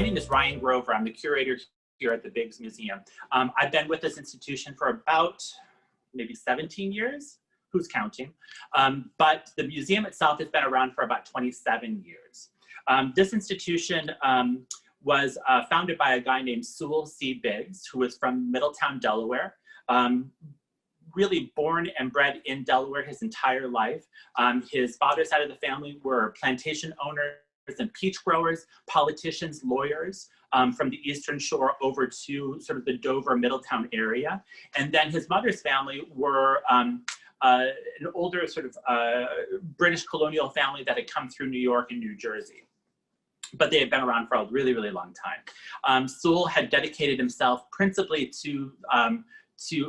name is Ryan Grover. I'm the curator here at the Biggs Museum. I've been with this institution for about maybe 17 years. Who's counting? But the museum itself has been around for about 27 years. This institution was founded by a guy named Sewell C. Biggs, who was from Middletown, Delaware. Really born and bred in Delaware his entire life. His father's side of the family were plantation owners and peach growers, politicians, lawyers, from the Eastern Shore over to sort of the Dover, Middletown area. And then his mother's family were an older sort of British colonial family that had come through New York and New Jersey. But they had been around for a really, really long time. Sewell had dedicated himself principally to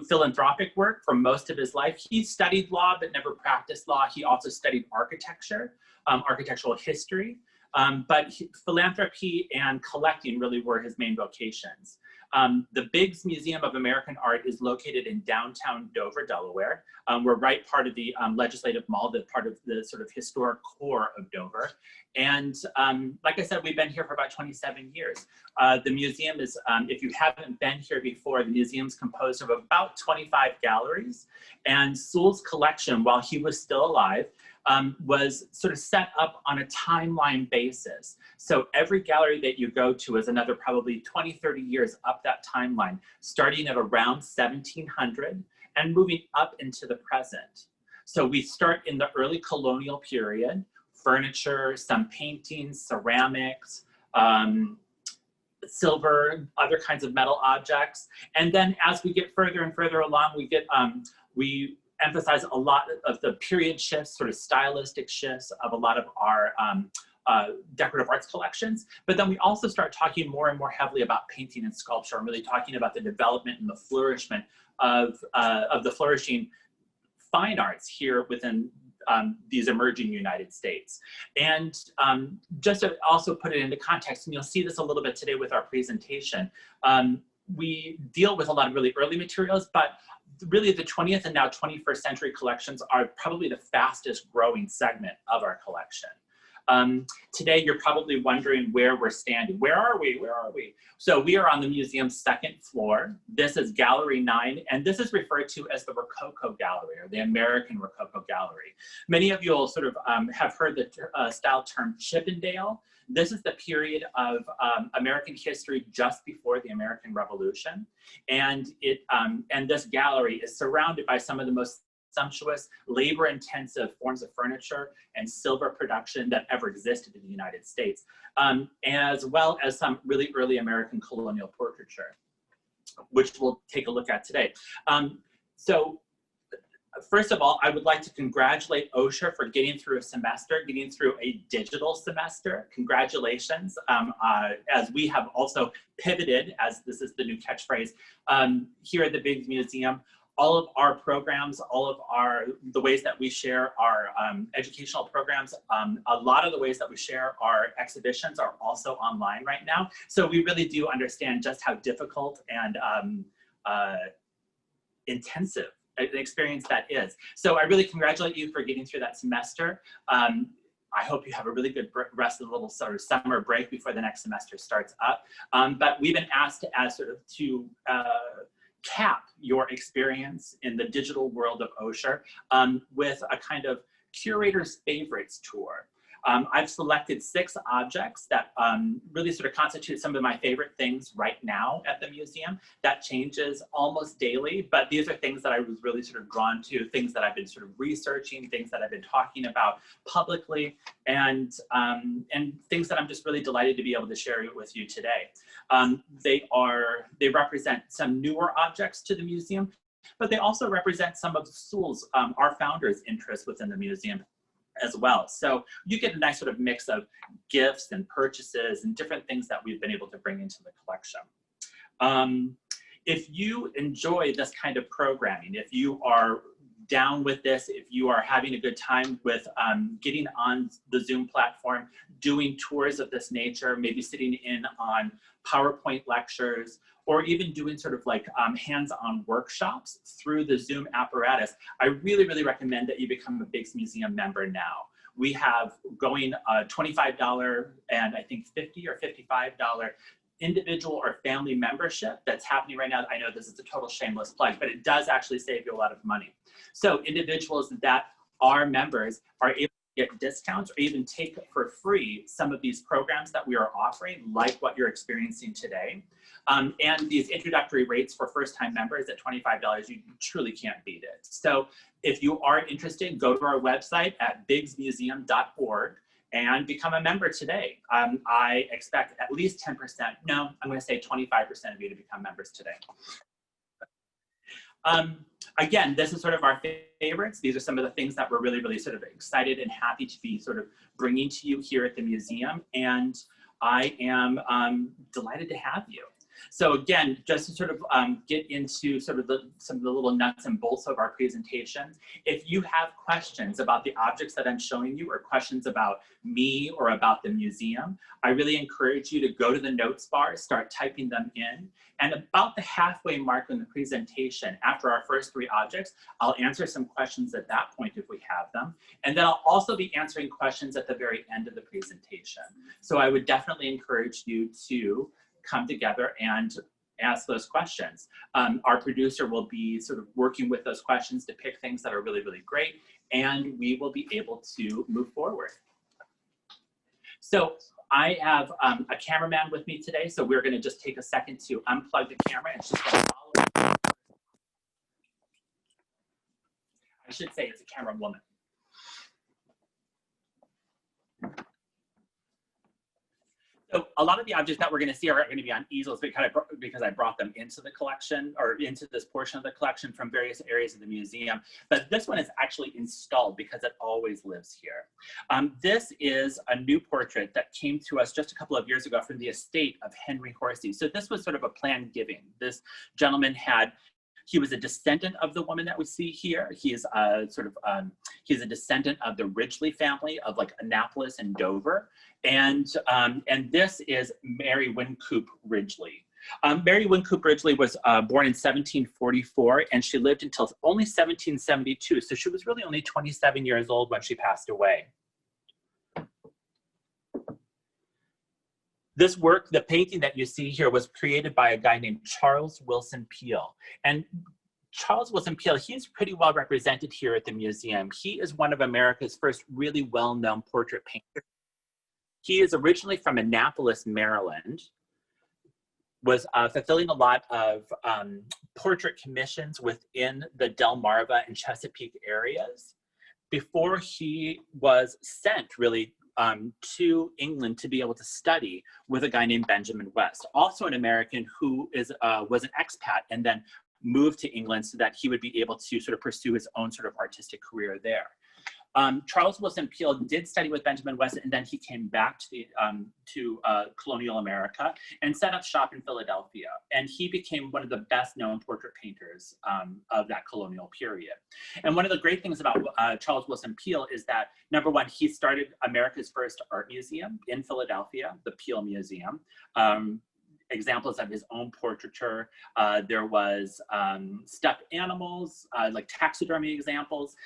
philanthropic work for most of his life. He studied law, but never practiced law. He also studied architecture, architectural history, but philanthropy and collecting really were his main vocations. The Biggs Museum of American Art is located in downtown Dover, Delaware. We're right part of the Legislative Mall, the part of the sort of historic core of Dover. And like I said, we've been here for about 27 years. The museum is, if you haven't been here before, the museum's composed of about 25 galleries. And Sewell's collection, while he was still alive, was sort of set up on a timeline basis. So every gallery that you go to is another probably 20, 30 years up that timeline, starting at around 1700 and moving up into the present. So we start in the early colonial period, furniture, some paintings, ceramics, silver, other kinds of metal objects. And then as we get further and further along, we emphasize a lot of the period shifts, sort of stylistic shifts of a lot of our decorative arts collections. But then we also start talking more and more heavily about painting and sculpture, and really talking about the development and the flourishment of the flourishing fine arts here within these emerging United States. And just to also put it into context, and you'll see this a little bit today with our presentation, we deal with a lot of really early materials, but really the 20th and now 21st century collections are probably the fastest growing segment of our collection. Today, you're probably wondering where we're standing. Where are we? Where are we? So we are on the museum's second floor. This is Gallery 9, and this is referred to as the Rococo Gallery, or the American Rococo Gallery. Many of you will sort of have heard the style term Chippendale. This is the period of American history just before the American Revolution. And this gallery is surrounded by some of the most sumptuous, labor-intensive forms of furniture and silver production that ever existed in the United States, as well as some really early American colonial portraiture, which we'll take a look at today. So first of all, I would like to congratulate OSHER for getting through a semester, getting through a digital semester. Congratulations, as we have also pivoted, as this is the new catchphrase, here at the Biggs Museum. All of our programs, the ways that we share our educational programs, a lot of the ways that we share our exhibitions are also online right now. So we really do understand just how difficult and intensive an experience that is. So I really congratulate you for getting through that semester. I hope you have a really good rest of the little sort of summer break before the next semester starts up. But we've been asked to cap your experience in the digital world of OSHER with a kind of curator's favorites tour. I've selected 6 objects that really sort of constitute some of my favorite things right now at the museum. That changes almost daily, but these are things that I was really sort of drawn to, things that I've been sort of researching, things that I've been talking about publicly, and things that I'm just really delighted to be able to share with you today. They represent some newer objects to the museum, but they also represent some of Sewell's, our founder's interests within the museum as well. So you get a nice sort of mix of gifts and purchases and different things that we've been able to bring into the collection. If you enjoy this kind of programming, if you are down with this, if you are having a good time with getting on the Zoom platform, doing tours of this nature, maybe sitting in on PowerPoint lectures, or even doing sort of like hands-on workshops through the Zoom apparatus, I really, really recommend that you become a Biggs Museum member now. We have going $25 and I think $50 or $55 individual or family membership that's happening right now. I know this is a total shameless plug, but it does actually save you a lot of money. So individuals that are members are able to get discounts or even take for free some of these programs that we are offering, like what you're experiencing today. And these introductory rates for first-time members at $25, you truly can't beat it. So if you are interested, go to our website at biggsmuseum.org and become a member today. I expect at least 10%, no, I'm gonna say 25% of you to become members today. Again, this is sort of our favorites. These are some of the things that we're really, really sort of excited and happy to be sort of bringing to you here at the museum. And I am delighted to have you. So again, just to sort of get into sort of some of the little nuts and bolts of our presentation, if you have questions about the objects that I'm showing you or questions about me or about the museum, I really encourage you to go to the notes bar, start typing them in. And about the halfway mark in the presentation, after our first 3 objects, I'll answer some questions at that point if we have them. And then I'll also be answering questions at the very end of the presentation. So I would definitely encourage you to come together and ask those questions. Our producer will be sort of working with those questions to pick things that are really, really great, and we will be able to move forward. So I have a cameraman with me today, so we're gonna just take a second to unplug the camera and she's gonna follow me. I should say it's a camera woman. So a lot of the objects that we're going to see are going to be on easels because I brought them into the collection or into this portion of the collection from various areas of the museum. But this one is actually installed because it always lives here. This is a new portrait that came to us just a couple of years ago from the estate of Henry Horsey. So this was sort of a planned giving. This gentleman he was a descendant of the woman that we see here. He is he's a descendant of the Ridgeley family of like Annapolis and Dover. And this is Mary Wynkoop Ridgeley. Mary Wynkoop Ridgeley was born in 1744 and she lived until only 1772. So she was really only 27 years old when she passed away. This work, the painting that you see here, was created by a guy named Charles Willson Peale. And Charles Willson Peale, he's pretty well represented here at the museum. He is one of America's first really well-known portrait painters. He is originally from Annapolis, Maryland, was fulfilling a lot of portrait commissions within the Delmarva and Chesapeake areas before he was sent really to England to be able to study with a guy named Benjamin West, also an American who was an expat and then moved to England so that he would be able to sort of pursue his own sort of artistic career there. Charles Willson Peale did study with Benjamin West, and then he came back to colonial America and set up shop in Philadelphia. And he became one of the best known portrait painters of that colonial period. And one of the great things about Charles Willson Peale is that, number one, he started America's first art museum in Philadelphia, the Peale Museum. Examples of his own portraiture. There was stuffed animals, like taxidermy examples.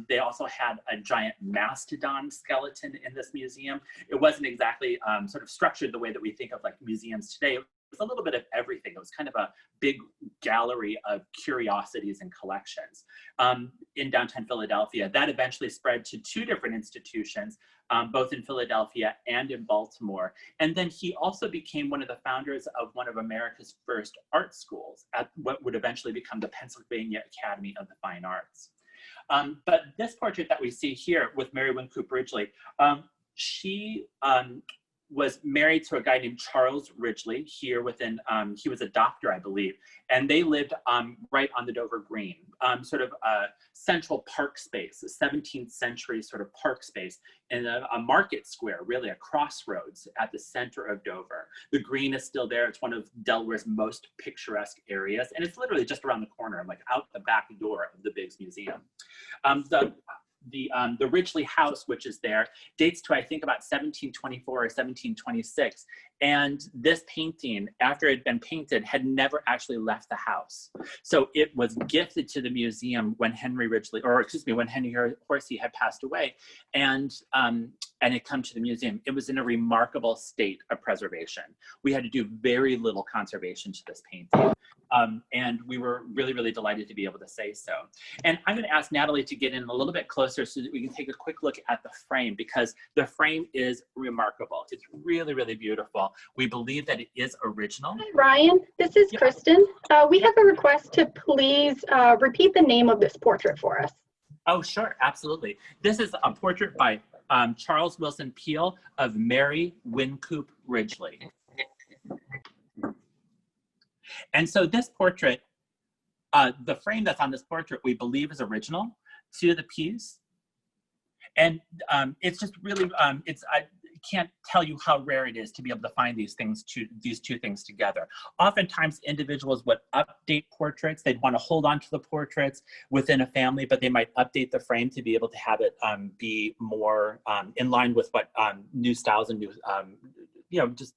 They also had a giant mastodon skeleton in this museum. It wasn't exactly sort of structured the way that we think of like museums today. It was a little bit of everything. It was kind of a big gallery of curiosities and collections in downtown Philadelphia. That eventually spread to 2 different institutions, both in Philadelphia and in Baltimore. And then he also became one of the founders of one of America's first art schools at what would eventually become the Pennsylvania Academy of the Fine Arts. But this portrait that we see here with Mary Wynkoop Ridgeley, she was married to a guy named Charles Ridgeley here within, he was a doctor, I believe, and they lived right on the Dover Green, sort of a central park space, a 17th century sort of park space in a market square, really a crossroads at the center of Dover. The Green is still there. It's one of Delaware's most picturesque areas, and it's literally just around the corner, like out the back door of the Biggs Museum. the Ridgeley House, which is there, dates to, I think, about 1724 or 1726. And this painting, after it had been painted, had never actually left the house. So it was gifted to the museum when Henry Horsey had passed away, and it come to the museum. It was in a remarkable state of preservation. We had to do very little conservation to this painting. And we were really, really delighted to be able to say so. And I'm going to ask Natalie to get in a little bit closer so that we can take a quick look at the frame, because the frame is remarkable. It's really, really beautiful. We believe that it is original. Hi, Ryan. This is Kristen. We have a request to please repeat the name of this portrait for us. Oh, sure. Absolutely. This is a portrait by Charles Willson Peale of Mary Wynkoop Ridgeley. And so this portrait, the frame that's on this portrait, we believe is original to the piece. And it's just really, I can't tell you how rare it is to be able to find these two things together. Oftentimes individuals would update portraits. They'd want to hold on to the portraits within a family, but they might update the frame to be able to have it be more in line with what new styles and new, just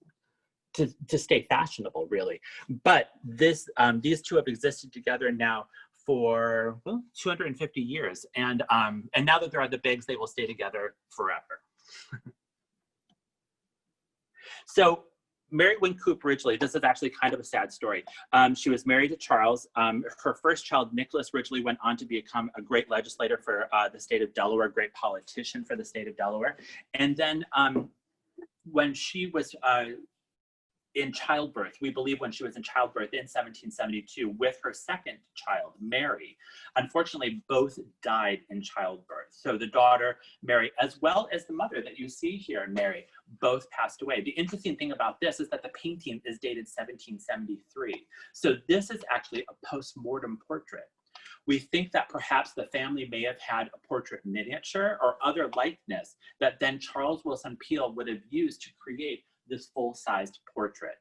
to stay fashionable, really. But this, these two have existed together now for 250 years, and now that they're at the Biggs, they will stay together forever. So Mary Wynkoop Ridgeley, this is actually kind of a sad story. She was married to Charles. Her first child, Nicholas Ridgeley, went on to become a great legislator for the state of Delaware, a great politician for the state of Delaware. And then when she was in childbirth, we believe when she was in childbirth in 1772 with her second child, Mary, unfortunately both died in childbirth. So the daughter, Mary, as well as the mother that you see here, Mary, both passed away. The interesting thing about this is that the painting is dated 1773. So this is actually a post-mortem portrait. We think that perhaps the family may have had a portrait miniature or other likeness that then Charles Willson Peale would have used to create this full-sized portrait.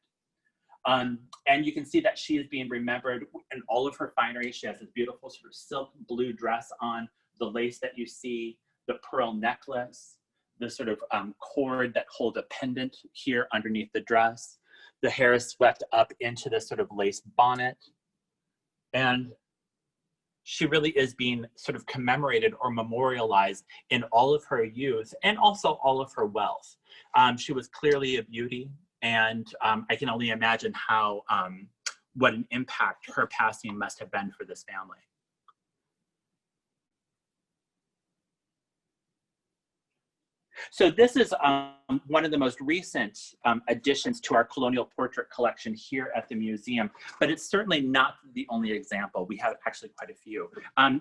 And you can see that she is being remembered in all of her finery. She has this beautiful sort of silk blue dress on, the lace that you see, the pearl necklace, the sort of cord that holds a pendant here underneath the dress. The hair is swept up into this sort of lace bonnet. And she really is being sort of commemorated or memorialized in all of her youth and also all of her wealth. She was clearly a beauty, and I can only imagine how, what an impact her passing must have been for this family. So this is one of the most recent additions to our colonial portrait collection here at the museum, but it's certainly not the only example. We have actually quite a few. And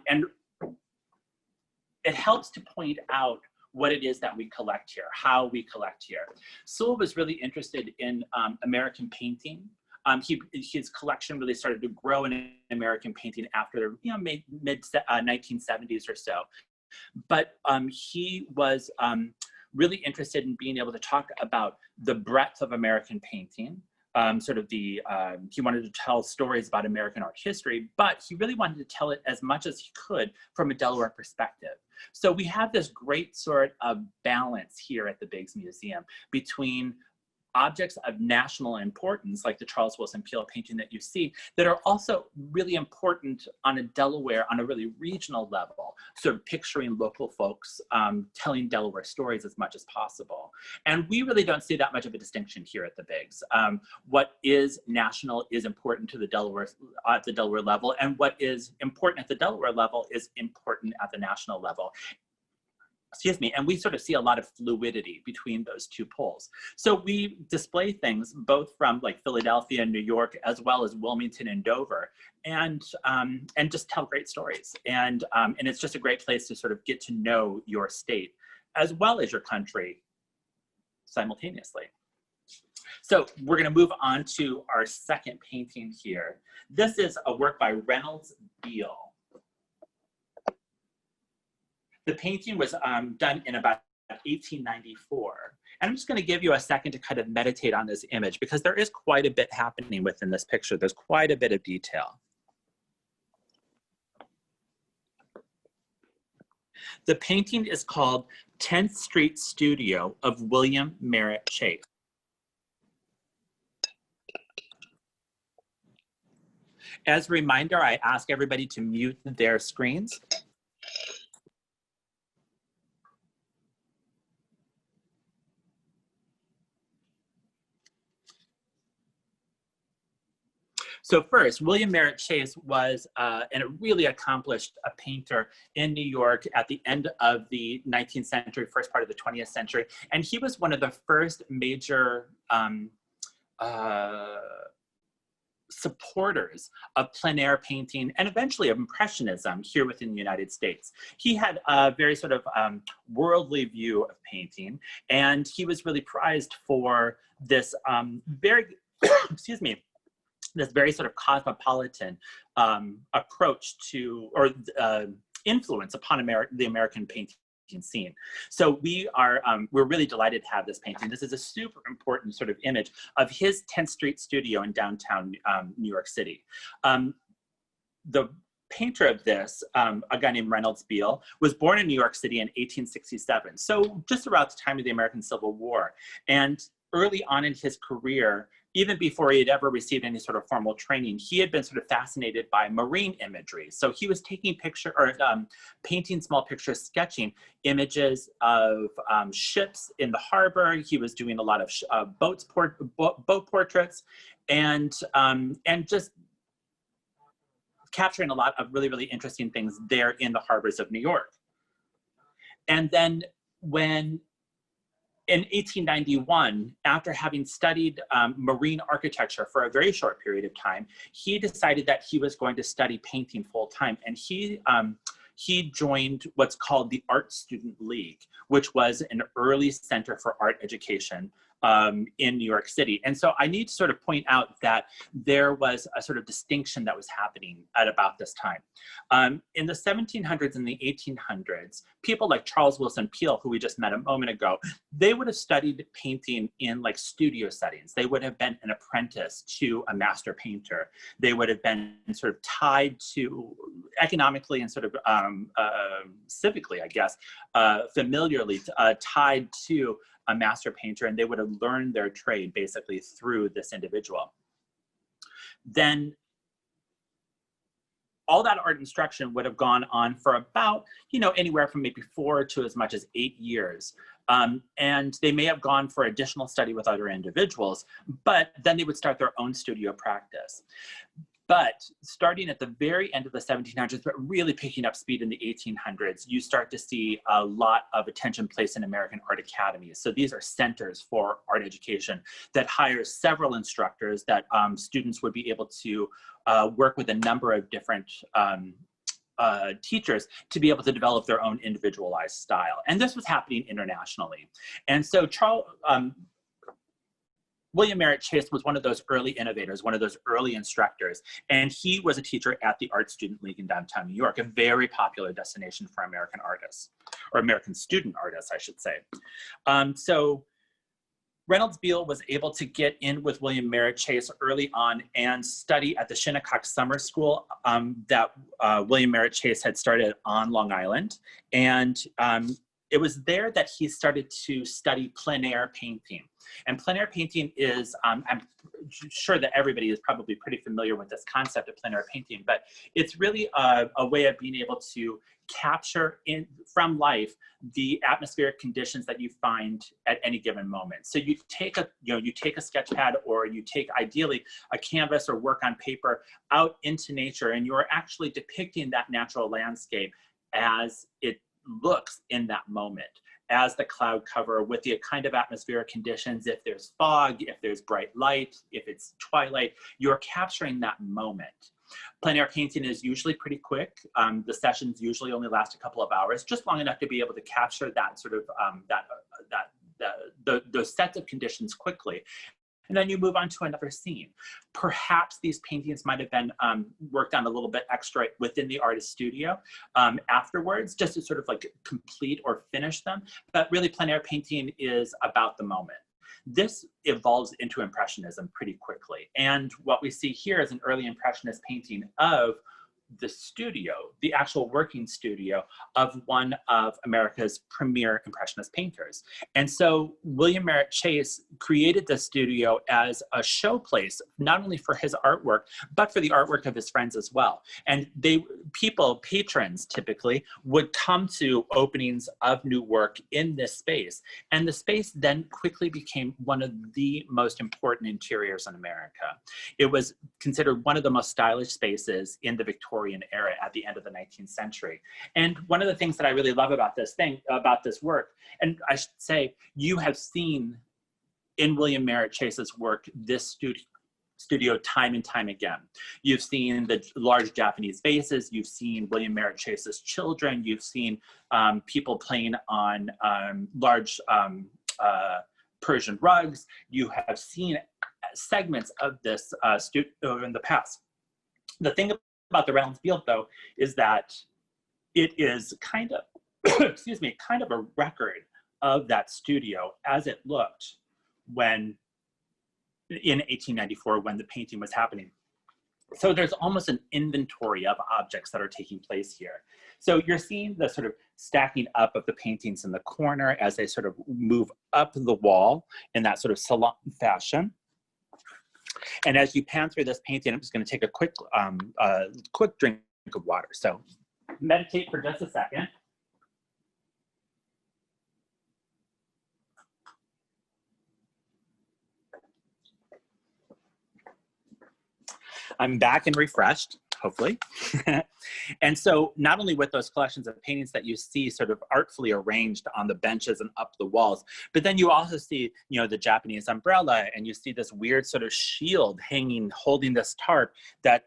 it helps to point out what it is that we collect here, how we collect here. Sewell was really interested in American painting. His collection really started to grow in American painting after the mid 1970s or so. But he was really interested in being able to talk about the breadth of American painting, he wanted to tell stories about American art history, but he really wanted to tell it as much as he could from a Delaware perspective. So we have this great sort of balance here at the Biggs Museum between objects of national importance, like the Charles Willson Peale painting that you see, that are also really important on a really regional level, sort of picturing local folks telling Delaware stories as much as possible. And we really don't see that much of a distinction here at the Biggs. What is national is important to the Delaware at the Delaware level, and what is important at the Delaware level is important at the national level. Excuse me, and we sort of see a lot of fluidity between those two poles. So we display things both from like Philadelphia and New York, as well as Wilmington and Dover, and just tell great stories. And it's just a great place to sort of get to know your state as well as your country simultaneously. So we're going to move on to our second painting here. This is a work by Reynolds Beale. The painting was done in about 1894. And I'm just going to give you a second to kind of meditate on this image, because there is quite a bit happening within this picture. There's quite a bit of detail. The painting is called 10th Street Studio of William Merritt Chase. As a reminder, I ask everybody to mute their screens. So first, William Merritt Chase was a really accomplished painter in New York at the end of the 19th century, first part of the 20th century. And he was one of the first major supporters of plein air painting and eventually of Impressionism here within the United States. He had a very sort of worldly view of painting, and he was really prized for this very, excuse me, this very sort of cosmopolitan approach to, or influence upon the American painting scene. So we're really delighted to have this painting. This is a super important sort of image of his 10th Street studio in downtown New York City. The painter of this, a guy named Reynolds Beale, was born in New York City in 1867. So just around the time of the American Civil War. And early on in his career, even before he had ever received any sort of formal training, he had been sort of fascinated by marine imagery. So he was taking painting small pictures, sketching images of ships in the harbor. He was doing a lot of boat portraits, and just capturing a lot of really, really interesting things there in the harbors of New York. And then in 1891, after having studied marine architecture for a very short period of time, he decided that he was going to study painting full time. And he joined what's called the Art Student League, which was an early center for art education in New York City. And so I need to sort of point out that there was a sort of distinction that was happening at about this time. In the 1700s and the 1800s, people like Charles Willson Peale, who we just met a moment ago, they would have studied painting in like studio settings. They would have been an apprentice to a master painter. They would have been sort of tied to, economically and sort of civically, I guess, familiarly tied to a master painter, and they would have learned their trade basically through this individual. Then all that art instruction would have gone on for about, anywhere from maybe 4 to as much as 8 years. And they may have gone for additional study with other individuals, but then they would start their own studio practice. But starting at the very end of the 1700s, but really picking up speed in the 1800s, you start to see a lot of attention placed in American Art Academies. So these are centers for art education that hire several instructors that students would be able to work with a number of different teachers to be able to develop their own individualized style. And this was happening internationally. And so William Merritt Chase was one of those early innovators, one of those early instructors, and he was a teacher at the Art Student League in downtown New York, a very popular destination for American artists, or American student artists, I should say. So Reynolds Beale was able to get in with William Merritt Chase early on and study at the Shinnecock Summer School that William Merritt Chase had started on Long Island. And it was there that he started to study plein air painting. And plein air painting is, I'm sure that everybody is probably pretty familiar with this concept of plein air painting, but it's really a way of being able to capture from life the atmospheric conditions that you find at any given moment. So you take a sketch pad, or you take ideally a canvas or work on paper out into nature, and you're actually depicting that natural landscape as it looks in that moment, as the cloud cover with the kind of atmospheric conditions. If there's fog, if there's bright light, if it's twilight, you're capturing that moment. Plein air painting is usually pretty quick. The sessions usually only last a couple of hours, just long enough to be able to capture that sort of those sets of conditions quickly. And then you move on to another scene. Perhaps these paintings might have been worked on a little bit extra within the artist's studio afterwards, just to sort of like complete or finish them. But really, plein air painting is about the moment. This evolves into Impressionism pretty quickly. And what we see here is an early Impressionist painting of the studio, the actual working studio of one of America's premier Impressionist painters. And so William Merritt Chase created the studio as a showplace, not only for his artwork, but for the artwork of his friends as well. And patrons typically, would come to openings of new work in this space. And the space then quickly became one of the most important interiors in America. It was considered one of the most stylish spaces in the Victorian era at the end of the 19th century. And one of the things that I really love about this work, and I should say, you have seen in William Merritt Chase's work, this studio time and time again. You've seen the large Japanese vases, you've seen William Merritt Chase's children, you've seen people playing on large Persian rugs, you have seen segments of this studio in the past. The thing about the Reynolds Field, though, is that it is kind of, excuse me, kind of a record of that studio as it looked when, in 1894, when the painting was happening. So there's almost an inventory of objects that are taking place here. So you're seeing the sort of stacking up of the paintings in the corner as they sort of move up the wall in that sort of salon fashion. And as you pan through this painting, I'm just going to take a quick drink of water. So meditate for just a second. I'm back and refreshed, hopefully. And so not only with those collections of paintings that you see sort of artfully arranged on the benches and up the walls, but then you also see, you know, the Japanese umbrella, and you see this weird sort of shield hanging, holding this tarp that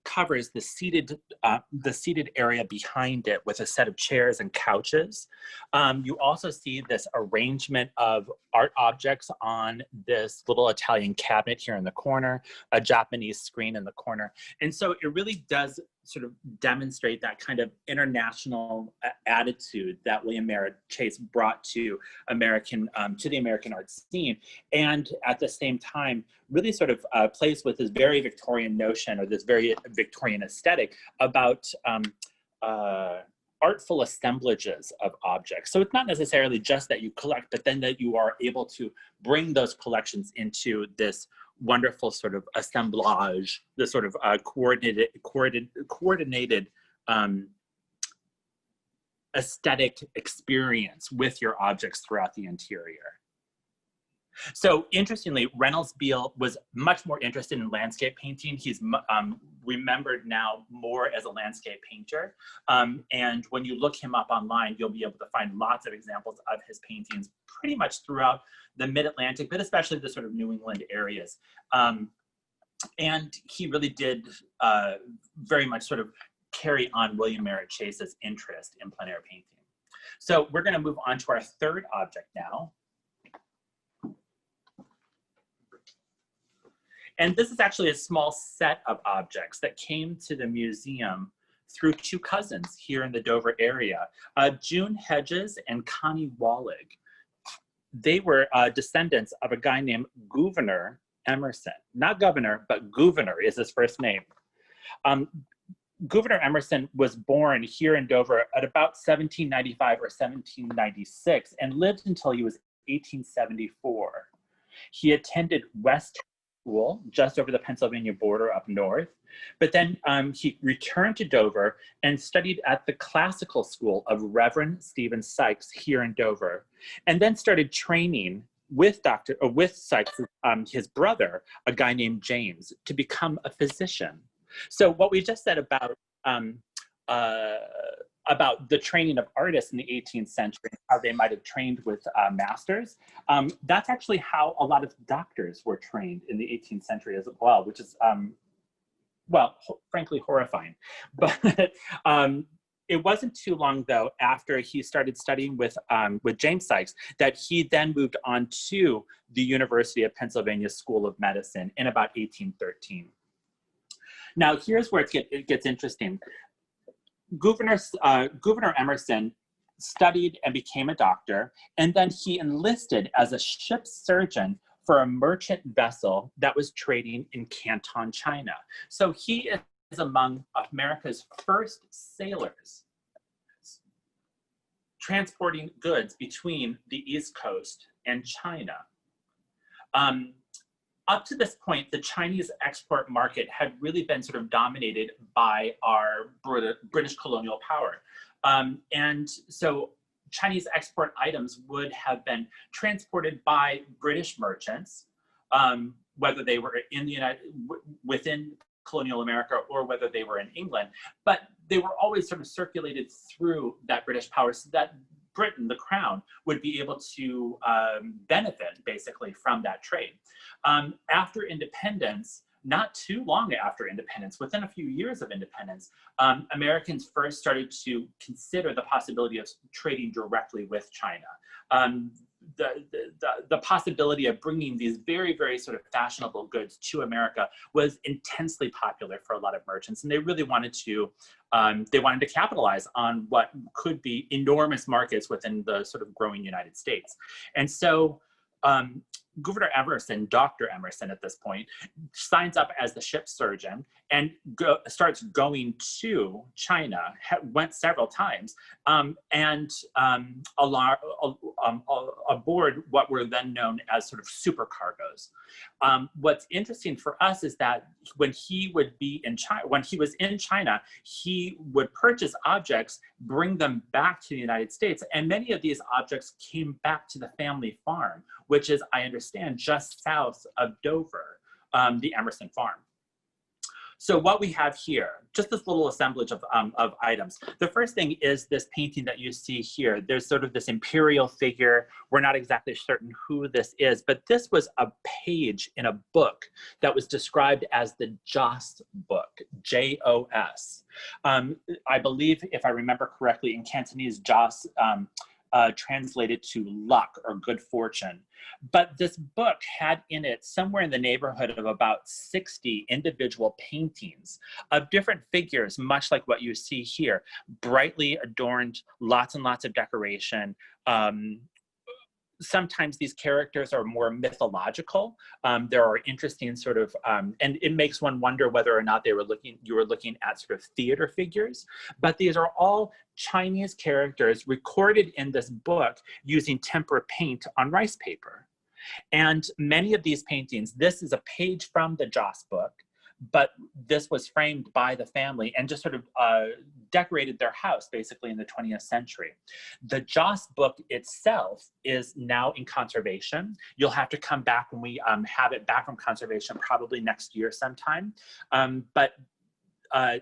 covers the seated area behind it with a set of chairs and couches. You also see this arrangement of art objects on this little Italian cabinet here in the corner, a Japanese screen in the corner. And so it really does sort of demonstrate that kind of international attitude that William Merritt Chase brought to the American art scene. And at the same time, really sort of plays with this very Victorian notion, or this very Victorian aesthetic about artful assemblages of objects. So it's not necessarily just that you collect, but then that you are able to bring those collections into this wonderful sort of assemblage, this sort of coordinated aesthetic experience with your objects throughout the interior. So interestingly, Reynolds Beale was much more interested in landscape painting. He's remembered now more as a landscape painter. And when you look him up online, you'll be able to find lots of examples of his paintings pretty much throughout the mid-Atlantic, but especially the sort of New England areas. And he really did very much sort of carry on William Merritt Chase's interest in plein air painting. So we're going to move on to our third object now. And this is actually a small set of objects that came to the museum through two cousins here in the Dover area, June Hedges and Connie Wallig. They were descendants of a guy named Gouverneur Emerson. Not governor, but Gouverneur is his first name. Gouverneur Emerson was born here in Dover at about 1795 or 1796 and lived until he was 1874. He attended West School just over the Pennsylvania border up north, but then he returned to Dover and studied at the classical school of Reverend Stephen Sykes here in Dover, and then started training with Sykes, his brother, a guy named James, to become a physician. So what we just said about the training of artists in the 18th century, how they might have trained with masters. That's actually how a lot of doctors were trained in the 18th century as well, which is, well, frankly, horrifying. But it wasn't too long, though, after he started studying with James Sykes, that he then moved on to the University of Pennsylvania School of Medicine in about 1813. Now, here's where it gets interesting. Gouverneur Emerson studied and became a doctor, and then he enlisted as a ship's surgeon for a merchant vessel that was trading in Canton, China. So he is among America's first sailors transporting goods between the East Coast and China. Up to this point, the Chinese export market had really been sort of dominated by our British colonial power. And so Chinese export items would have been transported by British merchants, whether they were in the within colonial America or whether they were in England, but they were always sort of circulated through that British power so that Britain, the crown, would be able to benefit basically from that trade. After independence, not too long after independence, within a few years of independence, Americans first started to consider the possibility of trading directly with China. The possibility of bringing these very, very sort of fashionable goods to America was intensely popular for a lot of merchants, and they really wanted to capitalize on what could be enormous markets within the sort of growing United States. And so Governor Emerson, Dr. Emerson at this point, signs up as the ship surgeon and starts going to China, went several times, aboard what were then known as sort of supercargoes. What's interesting for us is that when he would be in China, when he was in China, he would purchase objects, bring them back to the United States, and many of these objects came back to the family farm, which is, I understand, just south of Dover, the Emerson farm. So what we have here, just this little assemblage of items. The first thing is this painting that you see here. There's sort of this imperial figure. We're not exactly certain who this is, but this was a page in a book that was described as the Joss book, J-O-S. I believe, if I remember correctly, in Cantonese, Joss translated to luck or good fortune. But this book had in it somewhere in the neighborhood of about 60 individual paintings of different figures, much like what you see here, brightly adorned, lots and lots of decoration. Sometimes these characters are more mythological. There are interesting sort of, and it makes one wonder whether or not you were looking at sort of theater figures, but these are all Chinese characters recorded in this book using tempera paint on rice paper. And many of these paintings, this is a page from the Joss book, but this was framed by the family and just sort of decorated their house basically in the 20th century. The Joss book itself is now in conservation. You'll have to come back when we have it back from conservation, probably next year sometime. But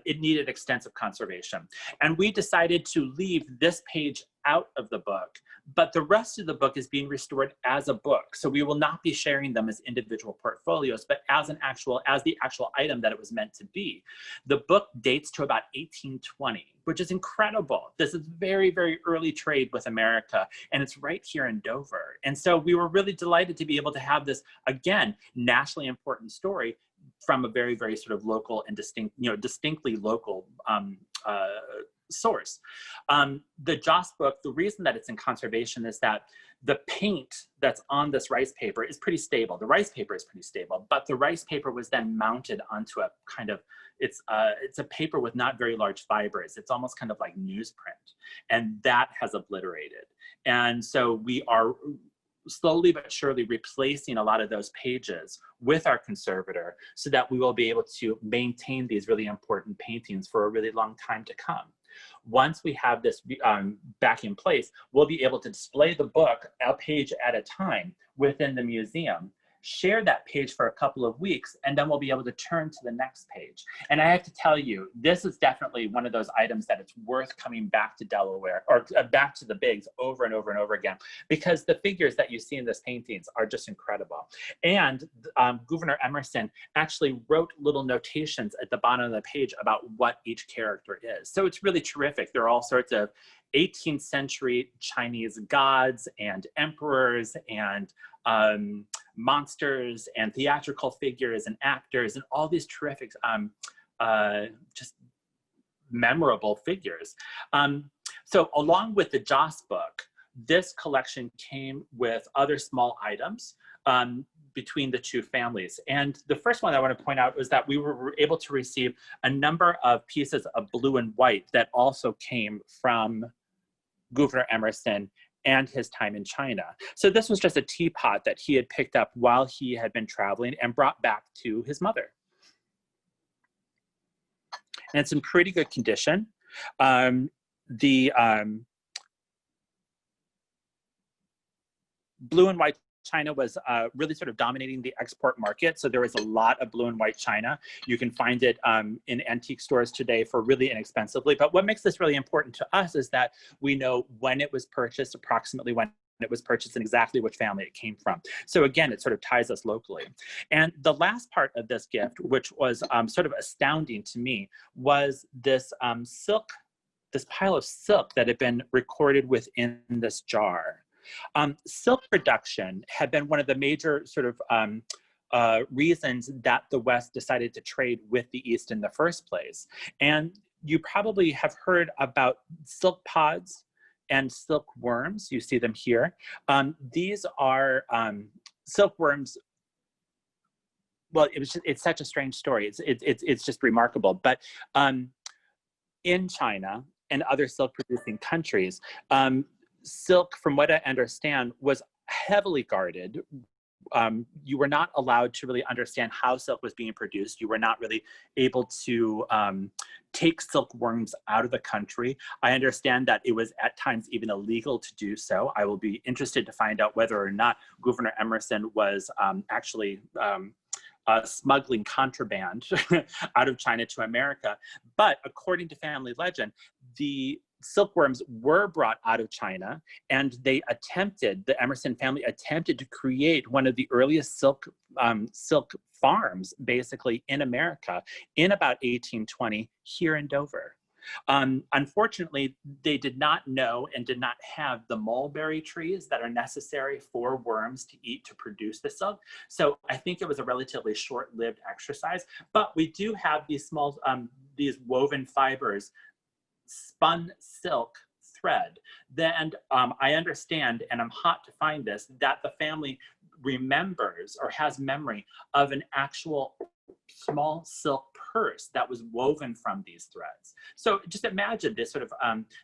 it needed extensive conservation. And we decided to leave this page out of the book, but the rest of the book is being restored as a book. So we will not be sharing them as individual portfolios, but as the actual item that it was meant to be. The book dates to about 1820, which is incredible. This is very, very early trade with America, and it's right here in Dover. And so we were really delighted to be able to have this, again, nationally important story from a very, very sort of local and distinct, distinctly local source. The Joss book, the reason that it's in conservation is that the paint that's on this rice paper is pretty stable. The rice paper is pretty stable, but the rice paper was then mounted onto a kind of, it's a paper with not very large fibers. It's almost kind of like newsprint, and that has obliterated. And so we are slowly but surely replacing a lot of those pages with our conservator so that we will be able to maintain these really important paintings for a really long time to come. Once we have this back in place, we'll be able to display the book a page at a time within the museum, share that page for a couple of weeks, and then we'll be able to turn to the next page. And I have to tell you, this is definitely one of those items that it's worth coming back to Delaware, or back to the Bigs over and over and over again, because the figures that you see in this paintings are just incredible. And Governor Emerson actually wrote little notations at the bottom of the page about what each character is. So it's really terrific. There are all sorts of 18th century Chinese gods and emperors and monsters and theatrical figures and actors and all these terrific, just memorable figures. So along with the Joss book, this collection came with other small items. between the two families. And the first one I want to point out is that we were able to receive a number of pieces of blue and white that also came from Gouverneur Emerson and his time in China. So this was just a teapot that he had picked up while he had been traveling and brought back to his mother. And it's in pretty good condition. Blue and white china was really sort of dominating the export market. So there was a lot of blue and white china. You can find it in antique stores today for really inexpensively. But what makes this really important to us is that we know when it was purchased, approximately when it was purchased, and exactly which family it came from. So again, it sort of ties us locally. And the last part of this gift, which was sort of astounding to me, was this this pile of silk that had been recorded within this jar. Silk production had been one of the major sort of reasons that the West decided to trade with the East in the first place. And you probably have heard about silk pods and silkworms. You see them here. These are silkworms. Well, it's such a strange story. It's just remarkable. But in China and other silk producing countries, silk, from what I understand, was heavily guarded. You were not allowed to really understand how silk was being produced. You were not really able to take silkworms out of the country. I understand that it was at times even illegal to do so. I will be interested to find out whether or not Gouverneur Emerson was actually smuggling contraband out of China to America. But according to family legend, the silkworms were brought out of China, and the Emerson family attempted to create one of the earliest silk farms, basically, in America in about 1820 here in Dover. Unfortunately, they did not know and did not have the mulberry trees that are necessary for worms to eat to produce the silk. So I think it was a relatively short-lived exercise, but we do have these small, these woven fibers, spun silk thread. Then I understand, and I'm hot to find this, that the family remembers or has memory of an actual small silk purse that was woven from these threads. So just imagine this sort of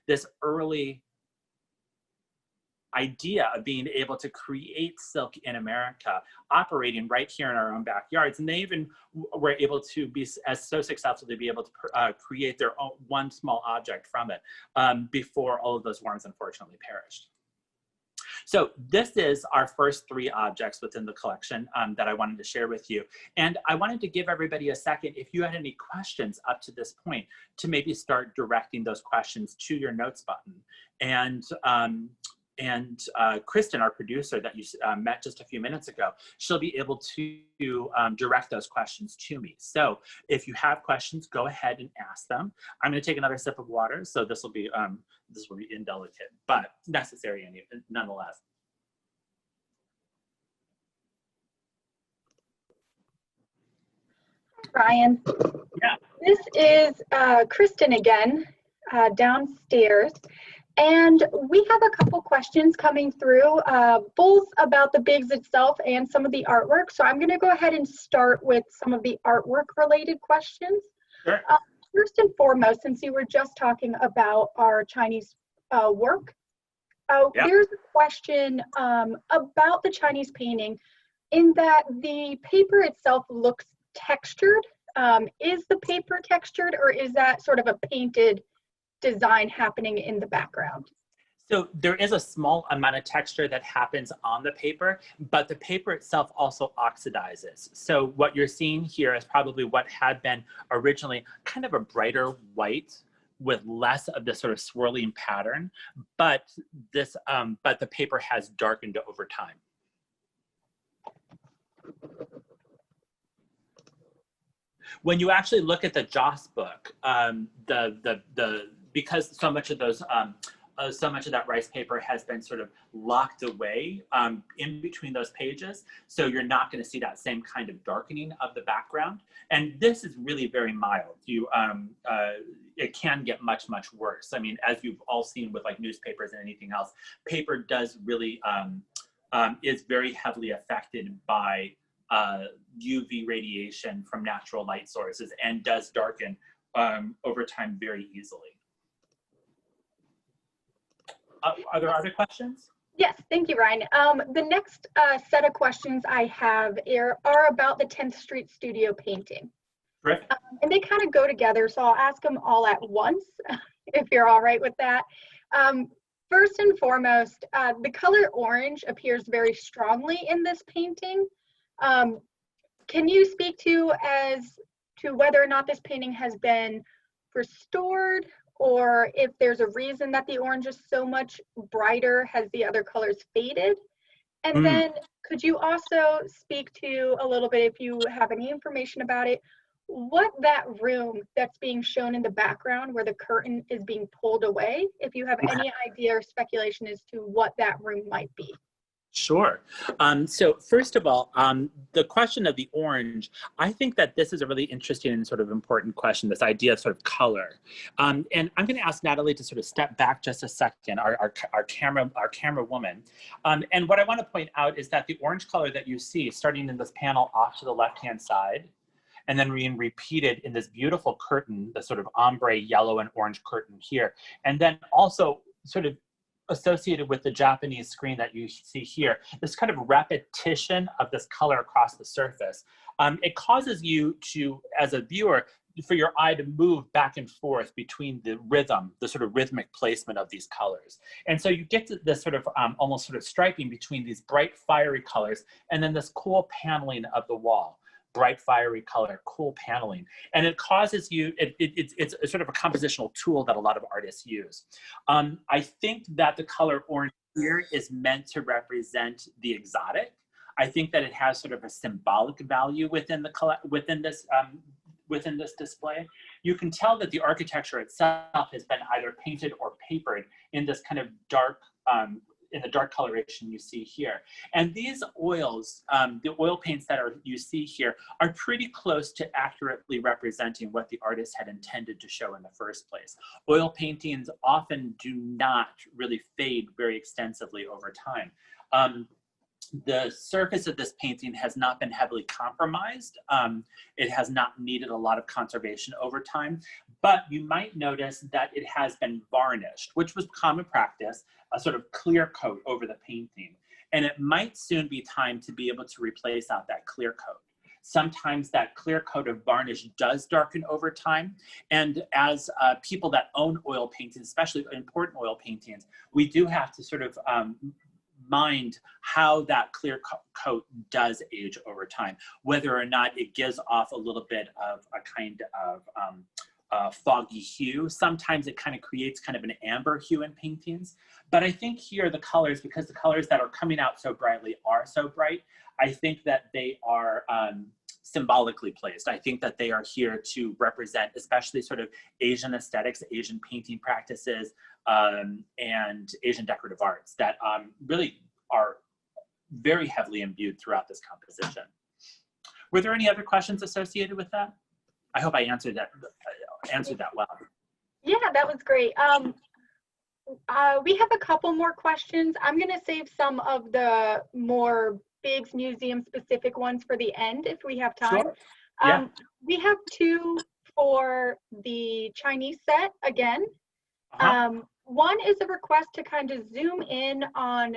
this early idea of being able to create silk in America, operating right here in our own backyards. And they even were able to be so successful to be able to create their own one small object from it before all of those worms unfortunately perished. So this is our first three objects within the collection that I wanted to share with you. And I wanted to give everybody a second, if you had any questions up to this point, to maybe start directing those questions to your notes button. And Kristen, our producer that you met just a few minutes ago, she'll be able to direct those questions to me. So if you have questions, go ahead and ask them. I'm going to take another sip of water, so this will be indelicate, but necessary nonetheless. Ryan. Yeah. This is Kristen again, downstairs. And we have a couple questions coming through, both about the Bigs itself and some of the artwork. So I'm going to go ahead and start with some of the artwork related questions. Sure. First and foremost, since you were just talking about our Chinese work, there's a question about the Chinese painting in that the paper itself looks textured. Is the paper textured, or is that sort of a painted design happening in the background? So there is a small amount of texture that happens on the paper, but the paper itself also oxidizes. So what you're seeing here is probably what had been originally kind of a brighter white with less of this sort of swirling pattern, but the paper has darkened over time. When you actually look at the Joss book, because so much of that rice paper has been sort of locked away in between those pages, so you're not going to see that same kind of darkening of the background. And this is really very mild. It can get much, much worse. I mean, as you've all seen with like newspapers and anything else, paper does really is very heavily affected by UV radiation from natural light sources and does darken over time very easily. Are there other questions? Yes, thank you, Ryan. The next set of questions I have are about the 10th Street studio painting. Terrific. And they kind of go together, so I'll ask them all at once, if you're all right with that. First and foremost, the color orange appears very strongly in this painting. Can you speak to whether or not this painting has been restored, or if there's a reason that the orange is so much brighter? Has the other colors faded? And then could you also speak to a little bit, if you have any information about it, what that room that's being shown in the background where the curtain is being pulled away, if you have any idea or speculation as to what that room might be? Sure. So first of all, the question of the orange, I think that this is a really interesting and sort of important question, this idea of sort of color. And I'm going to ask Natalie to sort of step back just a second, our camera woman. And what I want to point out is that the orange color that you see starting in this panel off to the left-hand side, and then being repeated in this beautiful curtain, the sort of ombre yellow and orange curtain here. And then also sort of associated with the Japanese screen that you see here, this kind of repetition of this color across the surface. It causes you to, as a viewer, for your eye to move back and forth between the rhythm, the sort of rhythmic placement of these colors. And so you get to this sort of almost sort of striping between these bright fiery colors and then this cool paneling of the wall. Bright fiery color, cool paneling. And it causes you, it's a sort of a compositional tool that a lot of artists use. I think that the color orange here is meant to represent the exotic. I think that it has sort of a symbolic value within this display. You can tell that the architecture itself has been either painted or papered in this kind of dark, in the dark coloration you see here. And these oils, the oil paints that you see here are pretty close to accurately representing what the artist had intended to show in the first place. Oil paintings often do not really fade very extensively over time. The surface of this painting has not been heavily compromised. It has not needed a lot of conservation over time, but you might notice that it has been varnished, which was common practice, a sort of clear coat over the painting. And it might soon be time to be able to replace out that clear coat. Sometimes that clear coat of varnish does darken over time. And as people that own oil paintings, especially important oil paintings, we do have to sort of mind how that clear coat does age over time, whether or not it gives off a little bit of a kind of foggy hue. Sometimes it kind of creates kind of an amber hue in paintings. But I think here the colors, because the colors that are coming out so brightly are so bright, I think that they are symbolically placed. I think that they are here to represent especially sort of Asian aesthetics, Asian painting practices, and Asian decorative arts that really are very heavily imbued throughout this composition. Were there any other questions associated with that? I hope I answered that well. Yeah, that was great. We have a couple more questions. I'm going to save some of the more Biggs Museum specific ones for the end if we have time. Sure. Yeah. We have two for the Chinese set again. One is a request to kind of zoom in on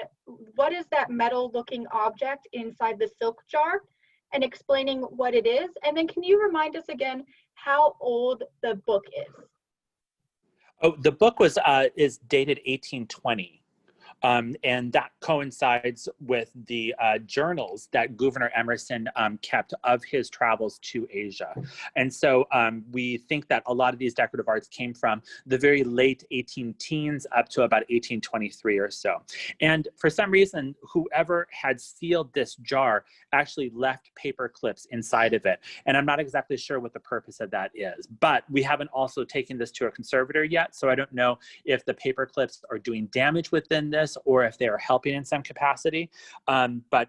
what is that metal looking object inside the silk jar and explaining what it is. And then can you remind us again how old the book is? Oh, the book is dated 1820. And that coincides with the journals that Governor Emerson kept of his travels to Asia. And so we think that a lot of these decorative arts came from the very late 18-teens up to about 1823 or so. And for some reason, whoever had sealed this jar actually left paper clips inside of it. And I'm not exactly sure what the purpose of that is, but we haven't also taken this to a conservator yet. So I don't know if the paper clips are doing damage within this or if they are helping in some capacity. But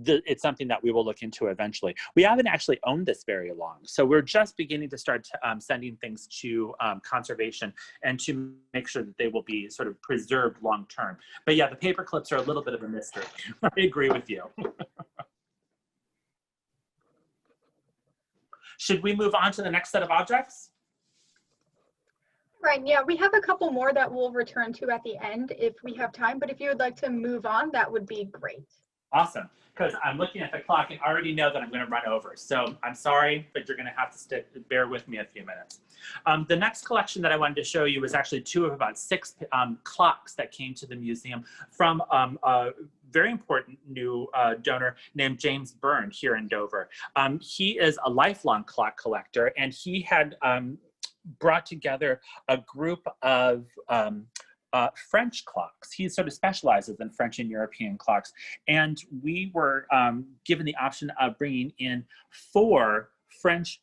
it's something that we will look into eventually. We haven't actually owned this very long, so we're just beginning to start sending things to conservation and to make sure that they will be sort of preserved long term. But yeah, the paper clips are a little bit of a mystery. I agree with you. Should we move on to the next set of objects? Right, yeah, we have a couple more that we'll return to at the end if we have time, but if you would like to move on, that would be great. Awesome, because I'm looking at the clock and already know that I'm going to run over. So I'm sorry, but you're going to have to bear with me a few minutes. The next collection that I wanted to show you was actually two of about 6 clocks that came to the museum from a very important new donor named James Byrne here in Dover. He is a lifelong clock collector, and he had brought together a group of French clocks. He sort of specializes in French and European clocks. And we were given the option of bringing in 4 French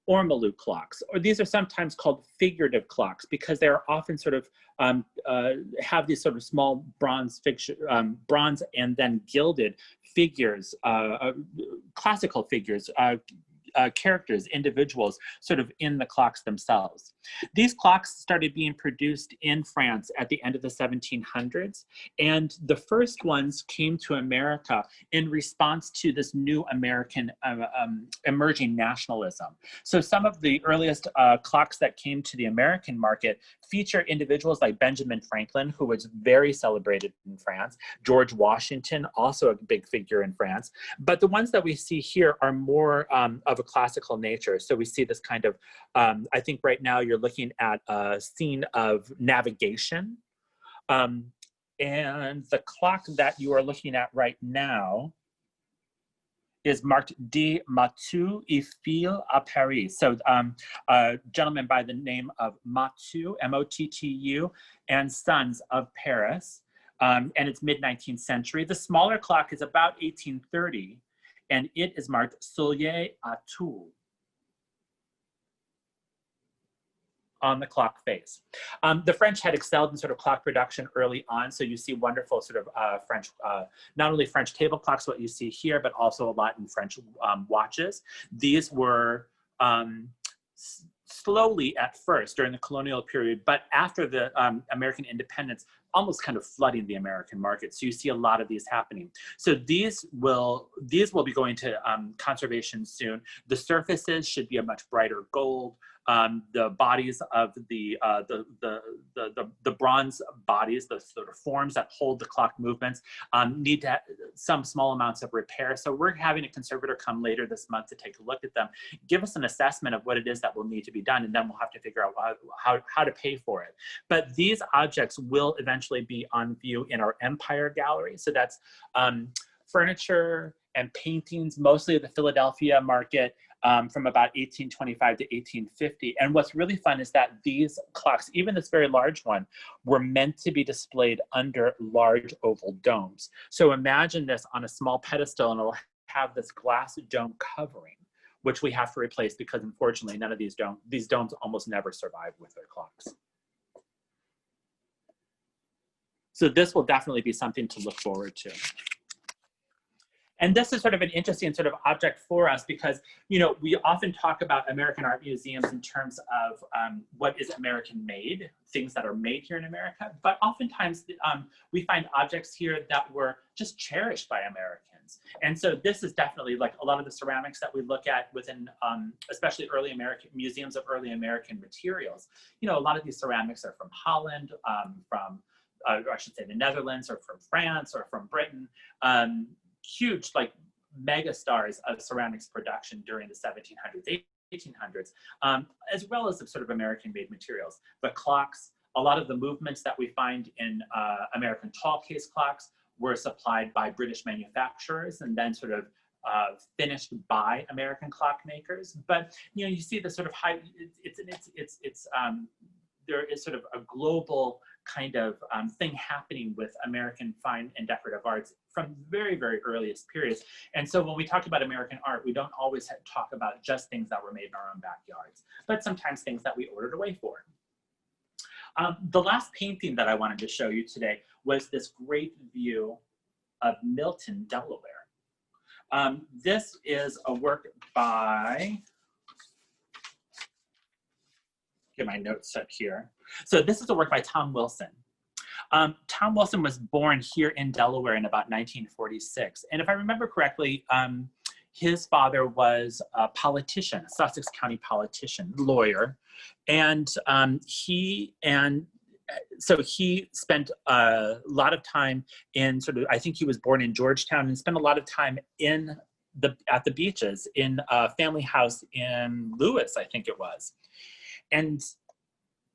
ormolu clocks, or these are sometimes called figurative clocks because they're often sort of have these sort of small bronze and then gilded figures, classical figures, characters, individuals, sort of in the clocks themselves. These clocks started being produced in France at the end of the 1700s, and the first ones came to America in response to this new American emerging nationalism. So some of the earliest clocks that came to the American market feature individuals like Benjamin Franklin, who was very celebrated in France, George Washington, also a big figure in France, but the ones that we see here are more of a classical nature. So we see this kind of, I think right now you're looking at a scene of navigation. And the clock that you are looking at right now is marked de Matulewicz et Fils à Paris. So a gentleman by the name of Mattu, M-O-T-T-U, and Sons of Paris. And it's mid-19th century. The smaller clock is about 1830. And it is marked Soulier à Toul on the clock face. The French had excelled in sort of clock production early on, so you see wonderful sort of French, not only French table clocks, what you see here, but also a lot in French watches. These were slowly at first during the colonial period, but after the American independence, almost kind of flooding the American market. So you see a lot of these happening. So these will be going to conservation soon. The surfaces should be a much brighter gold. The bodies of the bronze bodies, the sort of forms that hold the clock movements, need to have some small amounts of repair. So we're having a conservator come later this month to take a look at them, give us an assessment of what it is that will need to be done, and then we'll have to figure out how to pay for it. But these objects will eventually be on view in our Empire Gallery. So that's furniture and paintings, mostly of the Philadelphia market, from about 1825 to 1850. And what's really fun is that these clocks, even this very large one, were meant to be displayed under large oval domes. So imagine this on a small pedestal, and it'll have this glass dome covering, which we have to replace because unfortunately none of these domes almost never survive with their clocks. So this will definitely be something to look forward to. And this is sort of an interesting sort of object for us because, you know, we often talk about American art museums in terms of what is American made, things that are made here in America, but oftentimes we find objects here that were just cherished by Americans. And so this is definitely like a lot of the ceramics that we look at within, especially early American museums of early American materials. You know, a lot of these ceramics are from Holland, from, I should say the Netherlands, or from France, or from Britain. Huge, like mega stars of ceramics production during the 1700s, 1800s, as well as the sort of American-made materials. The clocks, a lot of the movements that we find in American tall case clocks were supplied by British manufacturers and then sort of finished by American clockmakers. But you know, you see the sort of high. There is sort of a global kind of thing happening with American fine and decorative arts from very, very earliest periods. And so when we talk about American art, we don't always talk about just things that were made in our own backyards, but sometimes things that we ordered away for. The last painting that I wanted to show you today was this great view of Milton, Delaware. This is a work by, get my notes up here. So this is a work by Tom Wilson. Tom Wilson was born here in Delaware in about 1946. And if I remember correctly, his father was a politician, a Sussex County politician, lawyer. And so he spent a lot of time in sort of, I think he was born in Georgetown and spent a lot of time at the beaches in a family house in Lewis, I think it was. And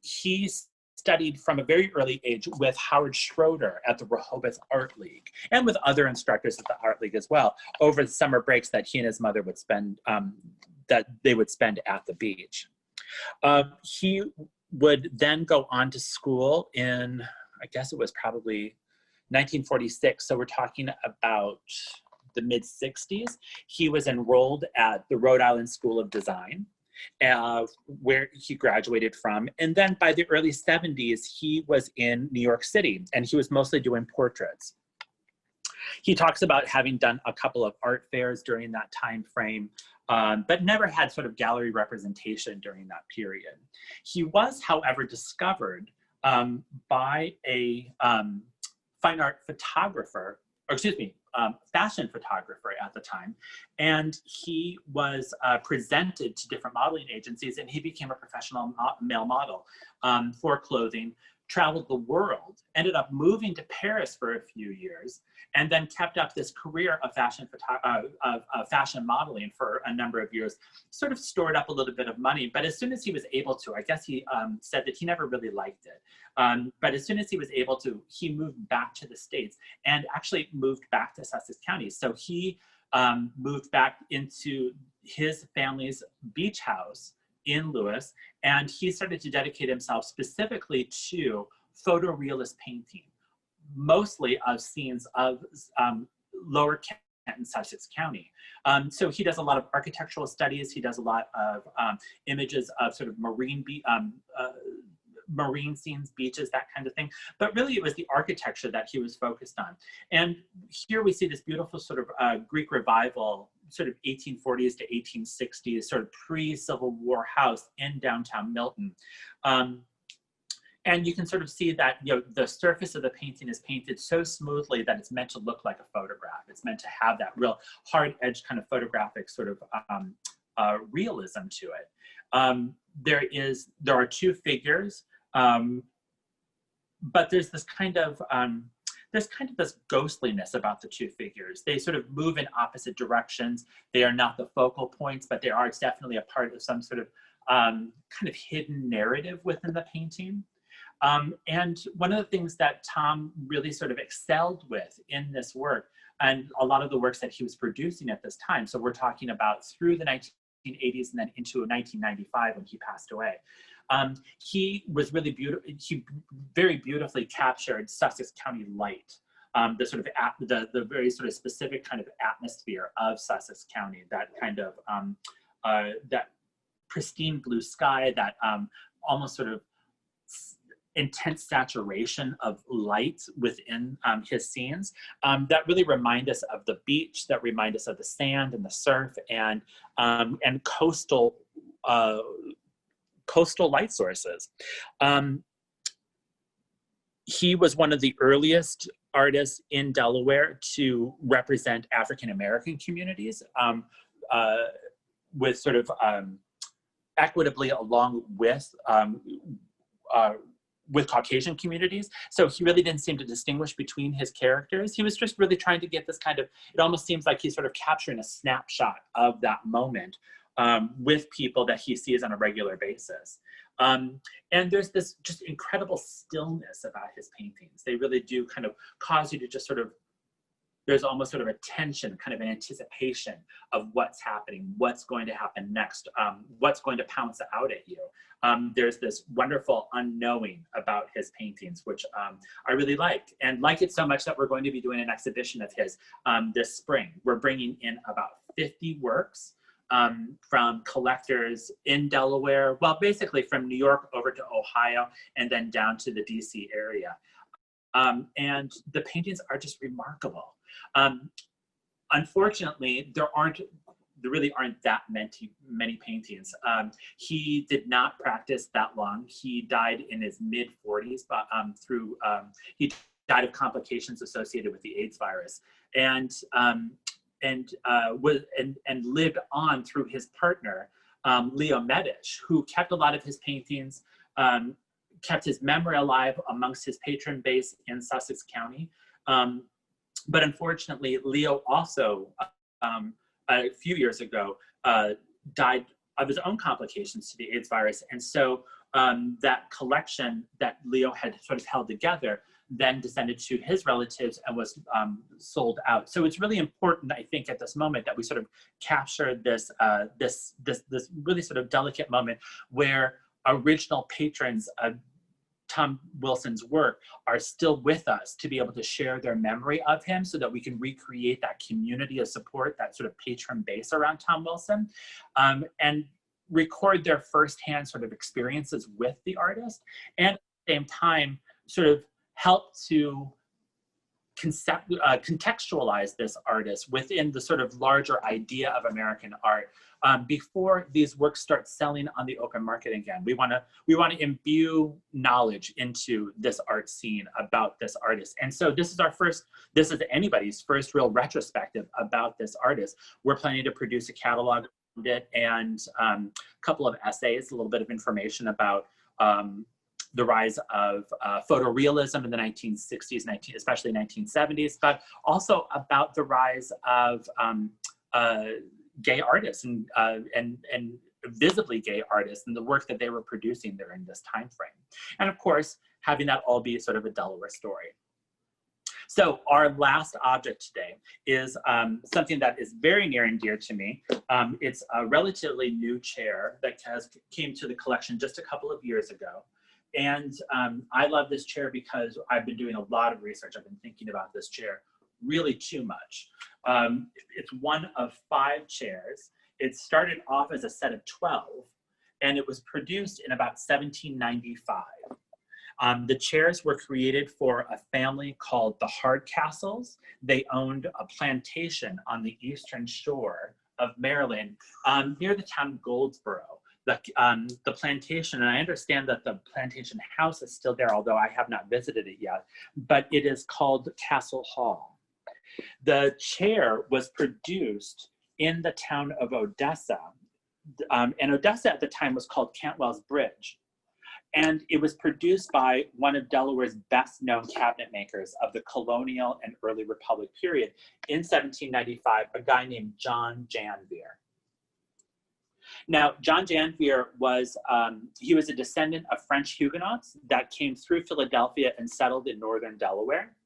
he studied from a very early age with Howard Schroeder at the Rehoboth Art League and with other instructors at the Art League as well over the summer breaks that he and his mother would spend, at the beach. He would then go on to school in, I guess it was probably 1946. So we're talking about the mid 60s. He was enrolled at the Rhode Island School of Design, where he graduated from. And then by the early 70s, he was in New York City and he was mostly doing portraits. He talks about having done a couple of art fairs during that time frame, but never had sort of gallery representation during that period. He was, however, discovered by a fine art photographer, or excuse me, fashion photographer at the time. And he was presented to different modeling agencies and he became a professional male model for clothing, traveled the world, ended up moving to Paris for a few years, and then kept up this career of fashion modeling for a number of years, sort of stored up a little bit of money. But as soon as he was able to, I guess he said that he never really liked it. But as soon as he was able to, he moved back to the States and actually moved back to Sussex County. So he moved back into his family's beach house in Lewis, and he started to dedicate himself specifically to photorealist painting, mostly of scenes of Lower Kent and Sussex County. So he does a lot of architectural studies. He does a lot of images of sort of marine scenes, beaches, that kind of thing. But really it was the architecture that he was focused on. And here we see this beautiful sort of Greek revival, sort of 1840s to 1860s, sort of pre-Civil War house in downtown Milton. And you can sort of see that, you know, the surface of the painting is painted so smoothly that it's meant to look like a photograph. It's meant to have that real hard-edged kind of photographic sort of realism to it. There are two figures, but there's this kind of this ghostliness about the two figures. They sort of move in opposite directions. They are not the focal points, but they are definitely a part of some sort of kind of hidden narrative within the painting. And one of the things that Tom really sort of excelled with in this work, and a lot of the works that he was producing at this time, so we're talking about through the 1980s and then into 1995 when he passed away, he was really beautiful. He very beautifully captured Sussex County light, the sort of the very sort of specific kind of atmosphere of Sussex County, that kind of that pristine blue sky, that almost sort of intense saturation of light within his scenes that really remind us of the beach, that remind us of the sand and the surf and coastal light sources. He was one of the earliest artists in Delaware to represent African-American communities with sort of equitably along with Caucasian communities. So he really didn't seem to distinguish between his characters. He was just really trying to get this kind of, it almost seems like he's sort of capturing a snapshot of that moment with people that he sees on a regular basis. And there's this just incredible stillness about his paintings. They really do kind of cause you to just sort of, there's almost sort of a tension, kind of an anticipation of what's happening, what's going to happen next, what's going to pounce out at you. There's this wonderful unknowing about his paintings, which I really like, and like it so much that we're going to be doing an exhibition of his this spring. We're bringing in about 50 works from collectors in Delaware, well, basically from New York over to Ohio, and then down to the DC area. And the paintings are just remarkable. unfortunately, there really aren't that many paintings. He did not practice that long. He died in his mid-40s, but he died of complications associated with the AIDS virus, and lived on through his partner, Leo Medish, who kept a lot of his paintings, kept his memory alive amongst his patron base in Sussex County. But unfortunately, Leo also, a few years ago, died of his own complications to the AIDS virus. And so that collection that Leo had sort of held together then descended to his relatives and was sold out. So it's really important, I think, at this moment that we sort of capture this really sort of delicate moment where original patrons of Tom Wilson's work are still with us to be able to share their memory of him so that we can recreate that community of support, that sort of patron base around Tom Wilson, and record their firsthand sort of experiences with the artist, and at the same time sort of help to contextualize this artist within the sort of larger idea of American art before these works start selling on the open market again. We want to imbue knowledge into this art scene about this artist. And so this is anybody's first real retrospective about this artist. We're planning to produce a catalog of it and a couple of essays, a little bit of information about the rise of photorealism in the 1960s, especially 1970s, but also about the rise of gay artists and visibly gay artists and the work that they were producing during this time frame. And of course, having that all be sort of a Delaware story. So our last object today is something that is very near and dear to me. It's a relatively new chair that came to the collection just a couple of years ago. And I love this chair because I've been doing a lot of research. I've been thinking about this chair really too much. It's one of 5 chairs. It started off as a set of 12, and it was produced in about 1795. The chairs were created for a family called the Hardcastles. They owned a plantation on the eastern shore of Maryland near the town of Goldsboro. The plantation, and I understand that the plantation house is still there, although I have not visited it yet, but it is called Castle Hall. The chair was produced in the town of Odessa, and Odessa at the time was called Cantwell's Bridge. And it was produced by one of Delaware's best known cabinet makers of the Colonial and early Republic period in 1795, a guy named John Janvier. Now, John Janvier was a descendant of French Huguenots that came through Philadelphia and settled in northern Delaware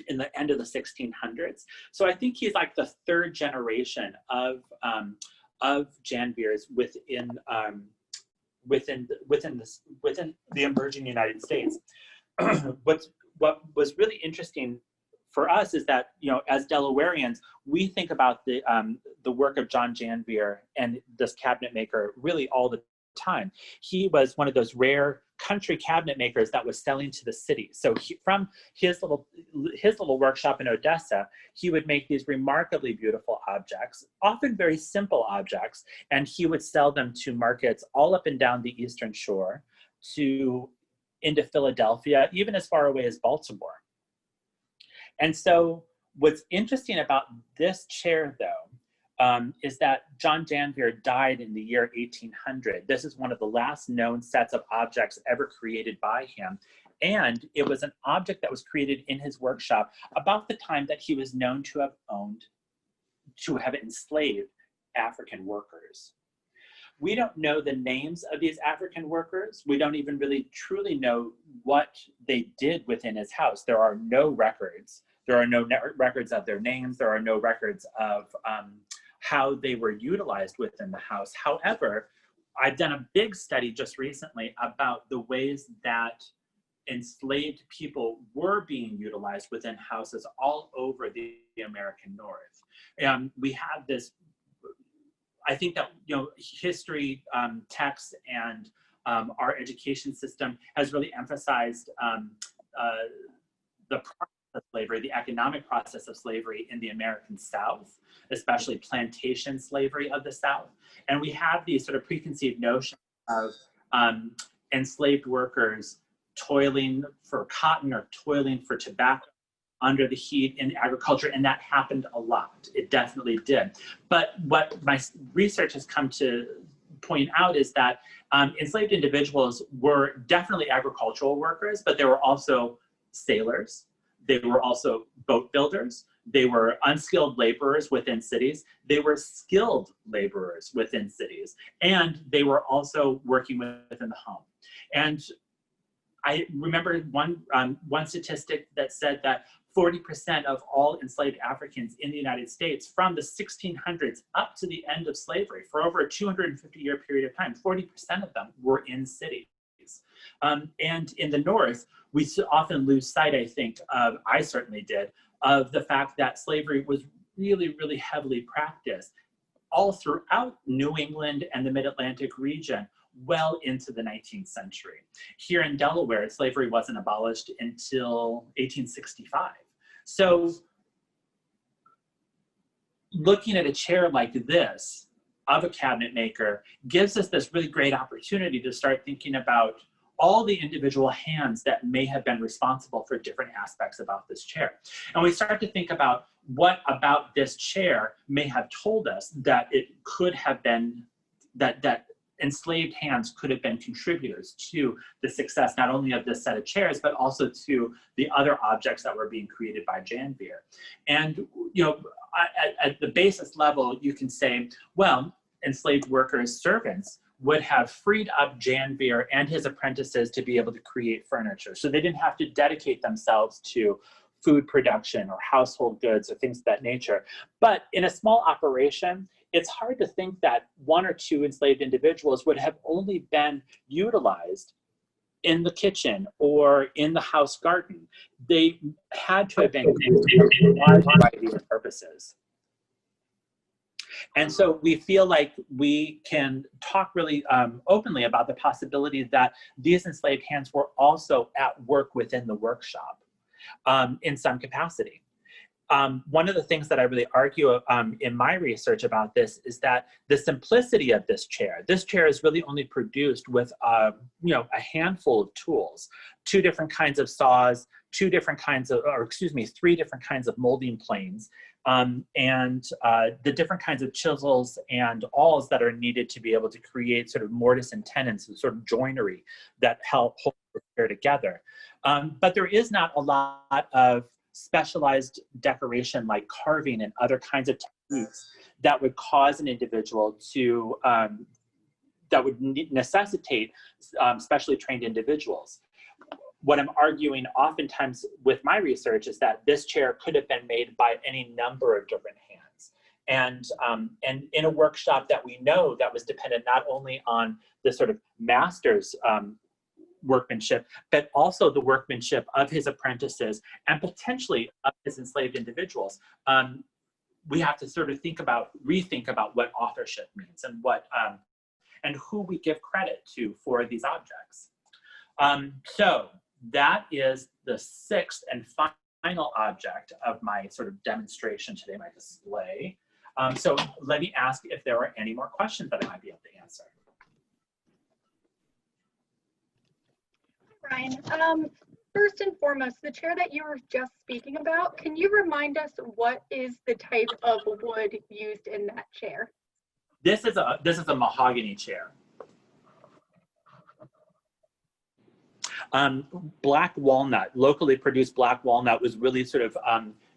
in the end of the 1600s. So I think he's like the 3rd generation of Janviers within the emerging United States. What was really interesting for us is that, you know, as Delawareans, we think about the work of John Janvier and this cabinet maker really all the time. He was one of those rare country cabinet makers that was selling to the city. So from his little workshop in Odessa, he would make these remarkably beautiful objects, often very simple objects, and he would sell them to markets all up and down the eastern shore, into Philadelphia, even as far away as Baltimore. And so what's interesting about this chair, though, is that John Janvier died in the year 1800. This is one of the last known sets of objects ever created by him. And it was an object that was created in his workshop about the time that he was known to have enslaved African workers. We don't know the names of these African workers. We don't even really truly know what they did within his house. There are no records. There are no records of their names. There are no records of how they were utilized within the house. However, I've done a big study just recently about the ways that enslaved people were being utilized within houses all over the American North. We have this, I think that, you know, history, texts, and our education system has really emphasized the of slavery, the economic process of slavery in the American South, especially plantation slavery of the South. And we have these sort of preconceived notions of enslaved workers toiling for cotton or toiling for tobacco under the heat in agriculture, and that happened a lot. It definitely did. But what my research has come to point out is that enslaved individuals were definitely agricultural workers, but they were also sailors. They were also boat builders. They were unskilled laborers within cities. They were skilled laborers within cities. And they were also working within the home. And I remember one statistic that said that 40% of all enslaved Africans in the United States from the 1600s up to the end of slavery, for over a 250-year period of time, 40% of them were in cities. And in the North, we often lose sight, I think, I certainly did, of the fact that slavery was really, really heavily practiced all throughout New England and the Mid-Atlantic region, well into the 19th century. Here in Delaware, slavery wasn't abolished until 1865. So looking at a chair like this of a cabinet maker gives us this really great opportunity to start thinking about all the individual hands that may have been responsible for different aspects about this chair. And we start to think about what about this chair may have told us that it could have been, that enslaved hands could have been contributors to the success not only of this set of chairs, but also to the other objects that were being created by Janvier. And at the basis level, you can say, well, enslaved workers, servants, would have freed up Janvier and his apprentices to be able to create furniture. So they didn't have to dedicate themselves to food production or household goods or things of that nature. But in a small operation, it's hard to think that one or two enslaved individuals would have only been utilized in the kitchen or in the house garden. They had to have been used for a wide variety of purposes. And so we feel like we can talk really openly about the possibility that these enslaved hands were also at work within the workshop in some capacity. One of the things that I really argue in my research about this is that the simplicity of this chair is really only produced with a handful of tools, 2 different kinds of saws, 3 different kinds of molding planes, and the different kinds of chisels and awls that are needed to be able to create sort of mortise and tenons, sort of joinery that help hold the chair together. But there is not a lot of specialized decoration like carving and other kinds of techniques that would cause an individual to, that would necessitate specially trained individuals. What I'm arguing oftentimes with my research is that this chair could have been made by any number of different hands. And in a workshop that we know that was dependent not only on the sort of master's workmanship, but also the workmanship of his apprentices and potentially of his enslaved individuals. We have to sort of rethink about what authorship means and what and who we give credit to for these objects. So that is the 6th and final object of my sort of demonstration today, my display. So let me ask if there are any more questions that I might be able to answer. Ryan, first and foremost, the chair that you were just speaking about, can you remind us what is the type of wood used in that chair? This is a mahogany chair. Black walnut, locally produced black walnut, was really sort of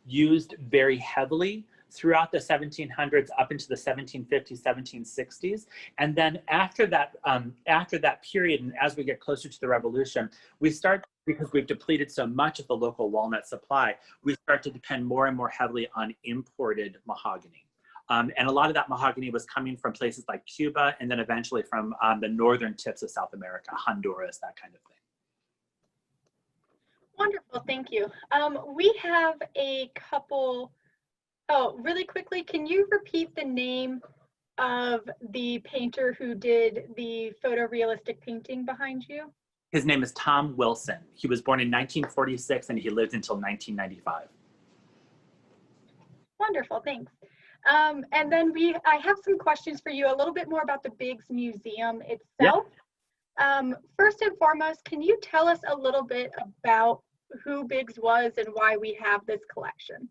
used very heavily throughout the 1700s up into the 1750s, 1760s. And then after that period, and as we get closer to the revolution, we start, because we've depleted so much of the local walnut supply, we start to depend more and more heavily on imported mahogany. And a lot of that mahogany was coming from places like Cuba, and then eventually from the northern tips of South America, Honduras, that kind of thing. Wonderful, thank you. We have a couple. Oh, really quickly, can you repeat the name of the painter who did the photorealistic painting behind you? His name is Tom Wilson. He was born in 1946 and he lived until 1995. Wonderful, thanks. And then I have some questions for you, a little bit more about the Biggs Museum itself. Yep. First and foremost, can you tell us a little bit about who Biggs was and why we have this collection?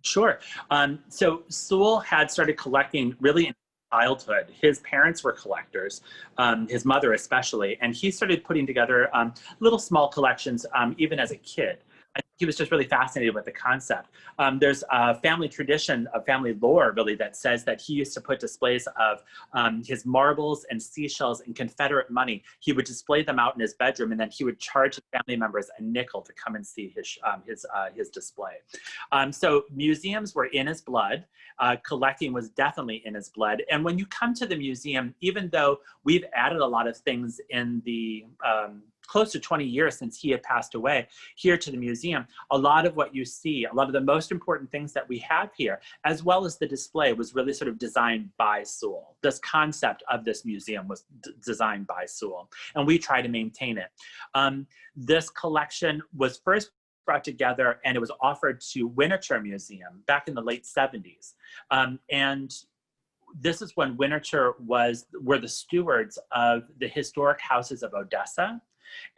Sure. So Sewell had started collecting really in childhood. His parents were collectors, his mother especially, and he started putting together little small collections even as a kid. I think he was just really fascinated with the concept. There's a family tradition, a family lore really, that says that he used to put displays of his marbles and seashells and Confederate money. He would display them out in his bedroom, and then he would charge his family members a nickel to come and see his display. So museums were in his blood. Collecting was definitely in his blood. And when you come to the museum, even though we've added a lot of things in the close to 20 years since he had passed away here to the museum, a lot of what you see, a lot of the most important things that we have here, as well as the display, was really sort of designed by Sewell. This concept of this museum was designed by Sewell, and we try to maintain it. This collection was first brought together and it was offered to Winitor Museum back in the late 70s. And this is when Winitor were the stewards of the historic houses of Odessa.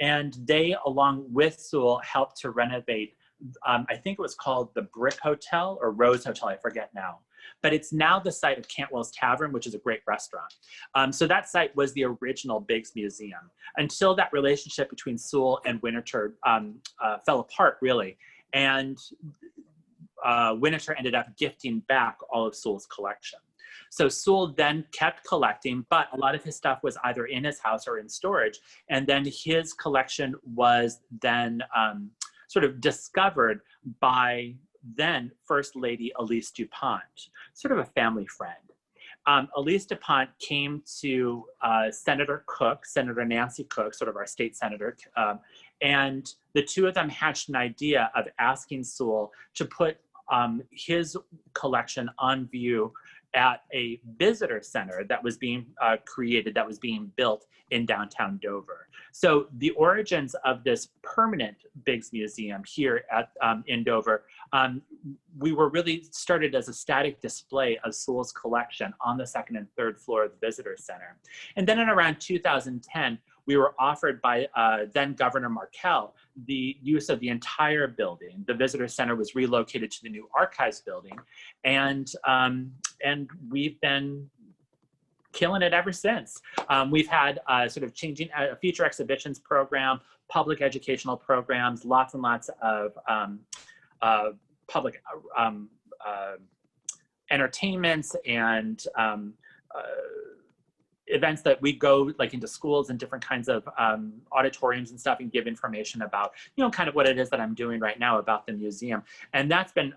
And they, along with Sewell, helped to renovate, I think it was called the Brick Hotel or Rose Hotel, I forget now. But it's now the site of Cantwell's Tavern, which is a great restaurant. So that site was the original Biggs Museum until that relationship between Sewell and Winitor fell apart, really. And Winitor ended up gifting back all of Sewell's collection. So Sewell then kept collecting, but a lot of his stuff was either in his house or in storage. And then his collection was then sort of discovered by then First Lady Elise DuPont, sort of a family friend. Elise DuPont came to Senator Cook, Senator Nancy Cook, sort of our state senator, and the two of them hatched an idea of asking Sewell to put his collection on view at a visitor center that was being created, that was being built in downtown Dover. So the origins of this permanent Biggs Museum here at in Dover, we were really started as a static display of Sewell's collection on the second and third floor of the visitor center. And then in around 2010, we were offered by then Governor Markell the use of the entire building. The visitor center was relocated to the new archives building, and we've been killing it ever since. We've had sort of changing future exhibitions program, public educational programs, lots and lots of public entertainments and events that we go like into schools and different kinds of auditoriums and stuff and give information about, you know, kind of what it is that I'm doing right now about the museum. And that's been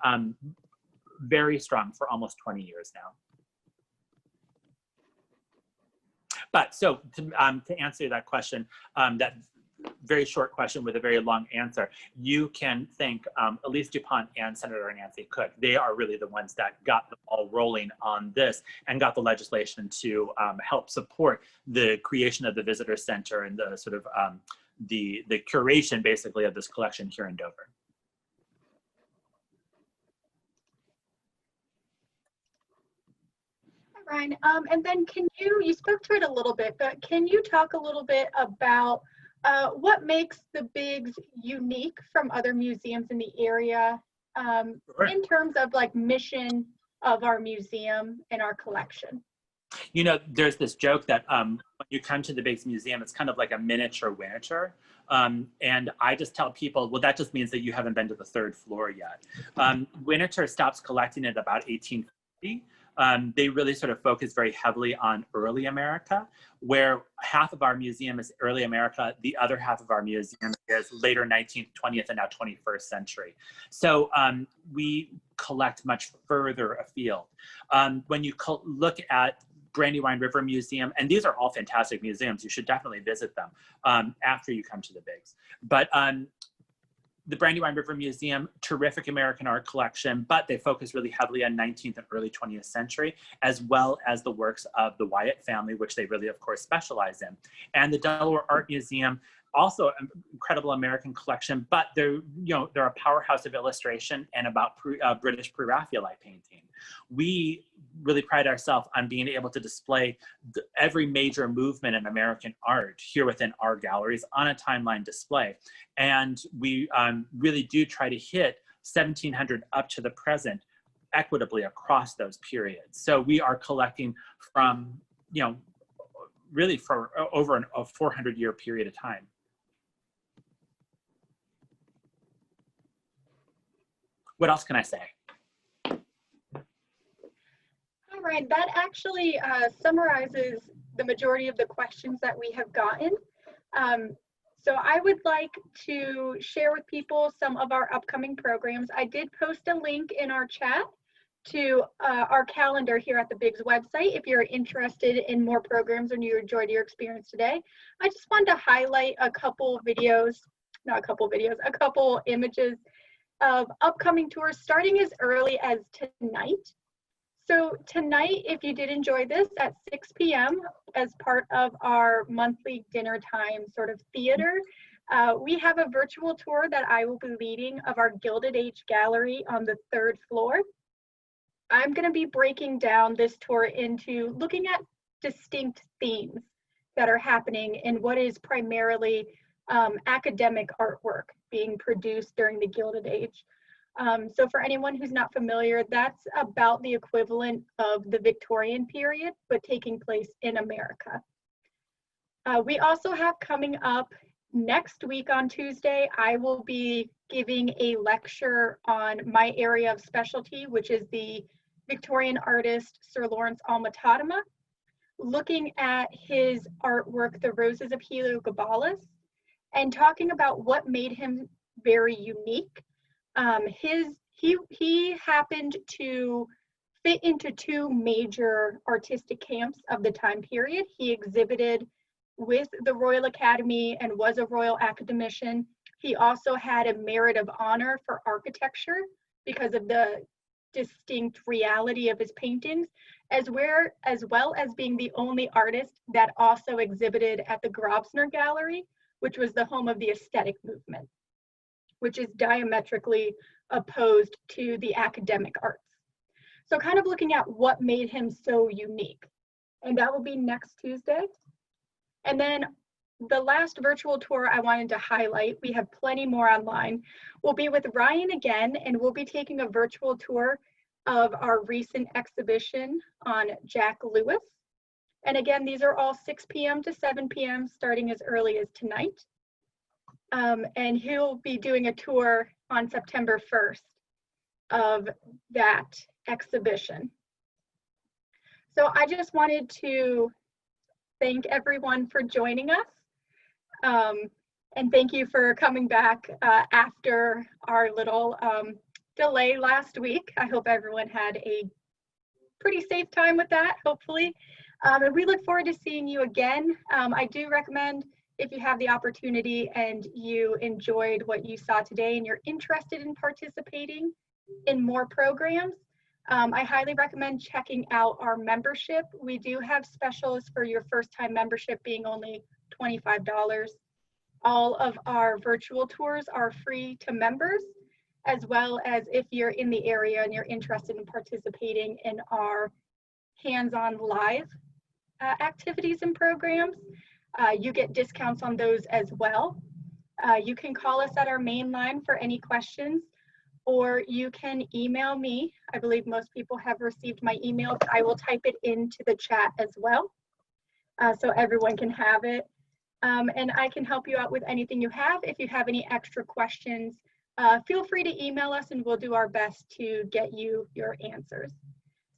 very strong for almost 20 years now. But so to answer that question, that very short question with a very long answer, you can thank Elise DuPont and Senator Nancy Cook. They are really the ones that got the ball rolling on this and got the legislation to help support the creation of the visitor center and the sort of the curation basically of this collection here in Dover. Ryan, and then you spoke to it a little bit, but can you talk a little bit about what makes the Biggs unique from other museums in the area sure. in terms of like mission of our museum and our collection? You know, there's this joke that when you come to the Biggs Museum, it's kind of like a miniature Winitor. And I just tell people, well, that just means that you haven't been to the third floor yet. Winitor stops collecting at about 1850. They really sort of focus very heavily on early America, where half of our museum is early America, the other half of our museum is later 19th, 20th, and now 21st century. So we collect much further afield. When you look at Brandywine River Museum, and these are all fantastic museums, you should definitely visit them after you come to the Biggs. But the Brandywine River Museum, terrific American art collection, but they focus really heavily on 19th and early 20th century, as well as the works of the Wyatt family, which they really, of course, specialize in. And the Delaware Art Museum also an incredible American collection, but they're a powerhouse of illustration and about British pre-Raphaelite painting. We really pride ourselves on being able to display every major movement in American art here within our galleries on a timeline display. And we really do try to hit 1700 up to the present equitably across those periods. So we are collecting from, really for over a 400-year period of time. What else can I say? All right, that actually summarizes the majority of the questions that we have gotten. So I would like to share with people some of our upcoming programs. I did post a link in our chat to our calendar here at the Biggs website if you're interested in more programs and you enjoyed your experience today. I just wanted to highlight a couple images of upcoming tours starting as early as tonight. So tonight, if you did enjoy this, at 6 p.m. as part of our monthly dinner time sort of theater, we have a virtual tour that I will be leading of our Gilded Age Gallery on the 3rd floor. I'm going to be breaking down this tour into looking at distinct themes that are happening in what is primarily academic artwork being produced during the Gilded Age. So for anyone who's not familiar, that's about the equivalent of the Victorian period, but taking place in America. We also have coming up next week on Tuesday, I will be giving a lecture on my area of specialty, which is the Victorian artist Sir Lawrence Alma-Tadema, looking at his artwork, The Roses of Heliogabalus, and talking about what made him very unique. He happened to fit into two major artistic camps of the time period. He exhibited with the Royal Academy and was a Royal Academician. He also had a Merit of Honor for architecture because of the distinct reality of his paintings, as well as being the only artist that also exhibited at the Grosvenor Gallery, which was the home of the aesthetic movement, which is diametrically opposed to the academic arts. So kind of looking at what made him so unique. And that will be next Tuesday. And then the last virtual tour I wanted to highlight, we have plenty more online, will be with Ryan again, and we'll be taking a virtual tour of our recent exhibition on Jack Lewis. And again, these are all 6 p.m. to 7 p.m. starting as early as tonight. And he'll be doing a tour on September 1st of that exhibition. So I just wanted to thank everyone for joining us. And thank you for coming back after our little delay last week. I hope everyone had a pretty safe time with that, hopefully. And we look forward to seeing you again. I do recommend, if you have the opportunity and you enjoyed what you saw today and you're interested in participating in more programs, I highly recommend checking out our membership. We do have specials for your first time membership being only $25. All of our virtual tours are free to members, as well as if you're in the area and you're interested in participating in our hands-on live activities and programs, you get discounts on those as well. You can call us at our main line for any questions, or you can email me. I believe most people have received my email, but I will type it into the chat as well, so everyone can have it. And I can help you out with anything you have. If you have any extra questions, feel free to email us and we'll do our best to get you your answers.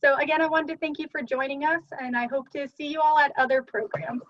So again, I wanted to thank you for joining us, and I hope to see you all at other programs.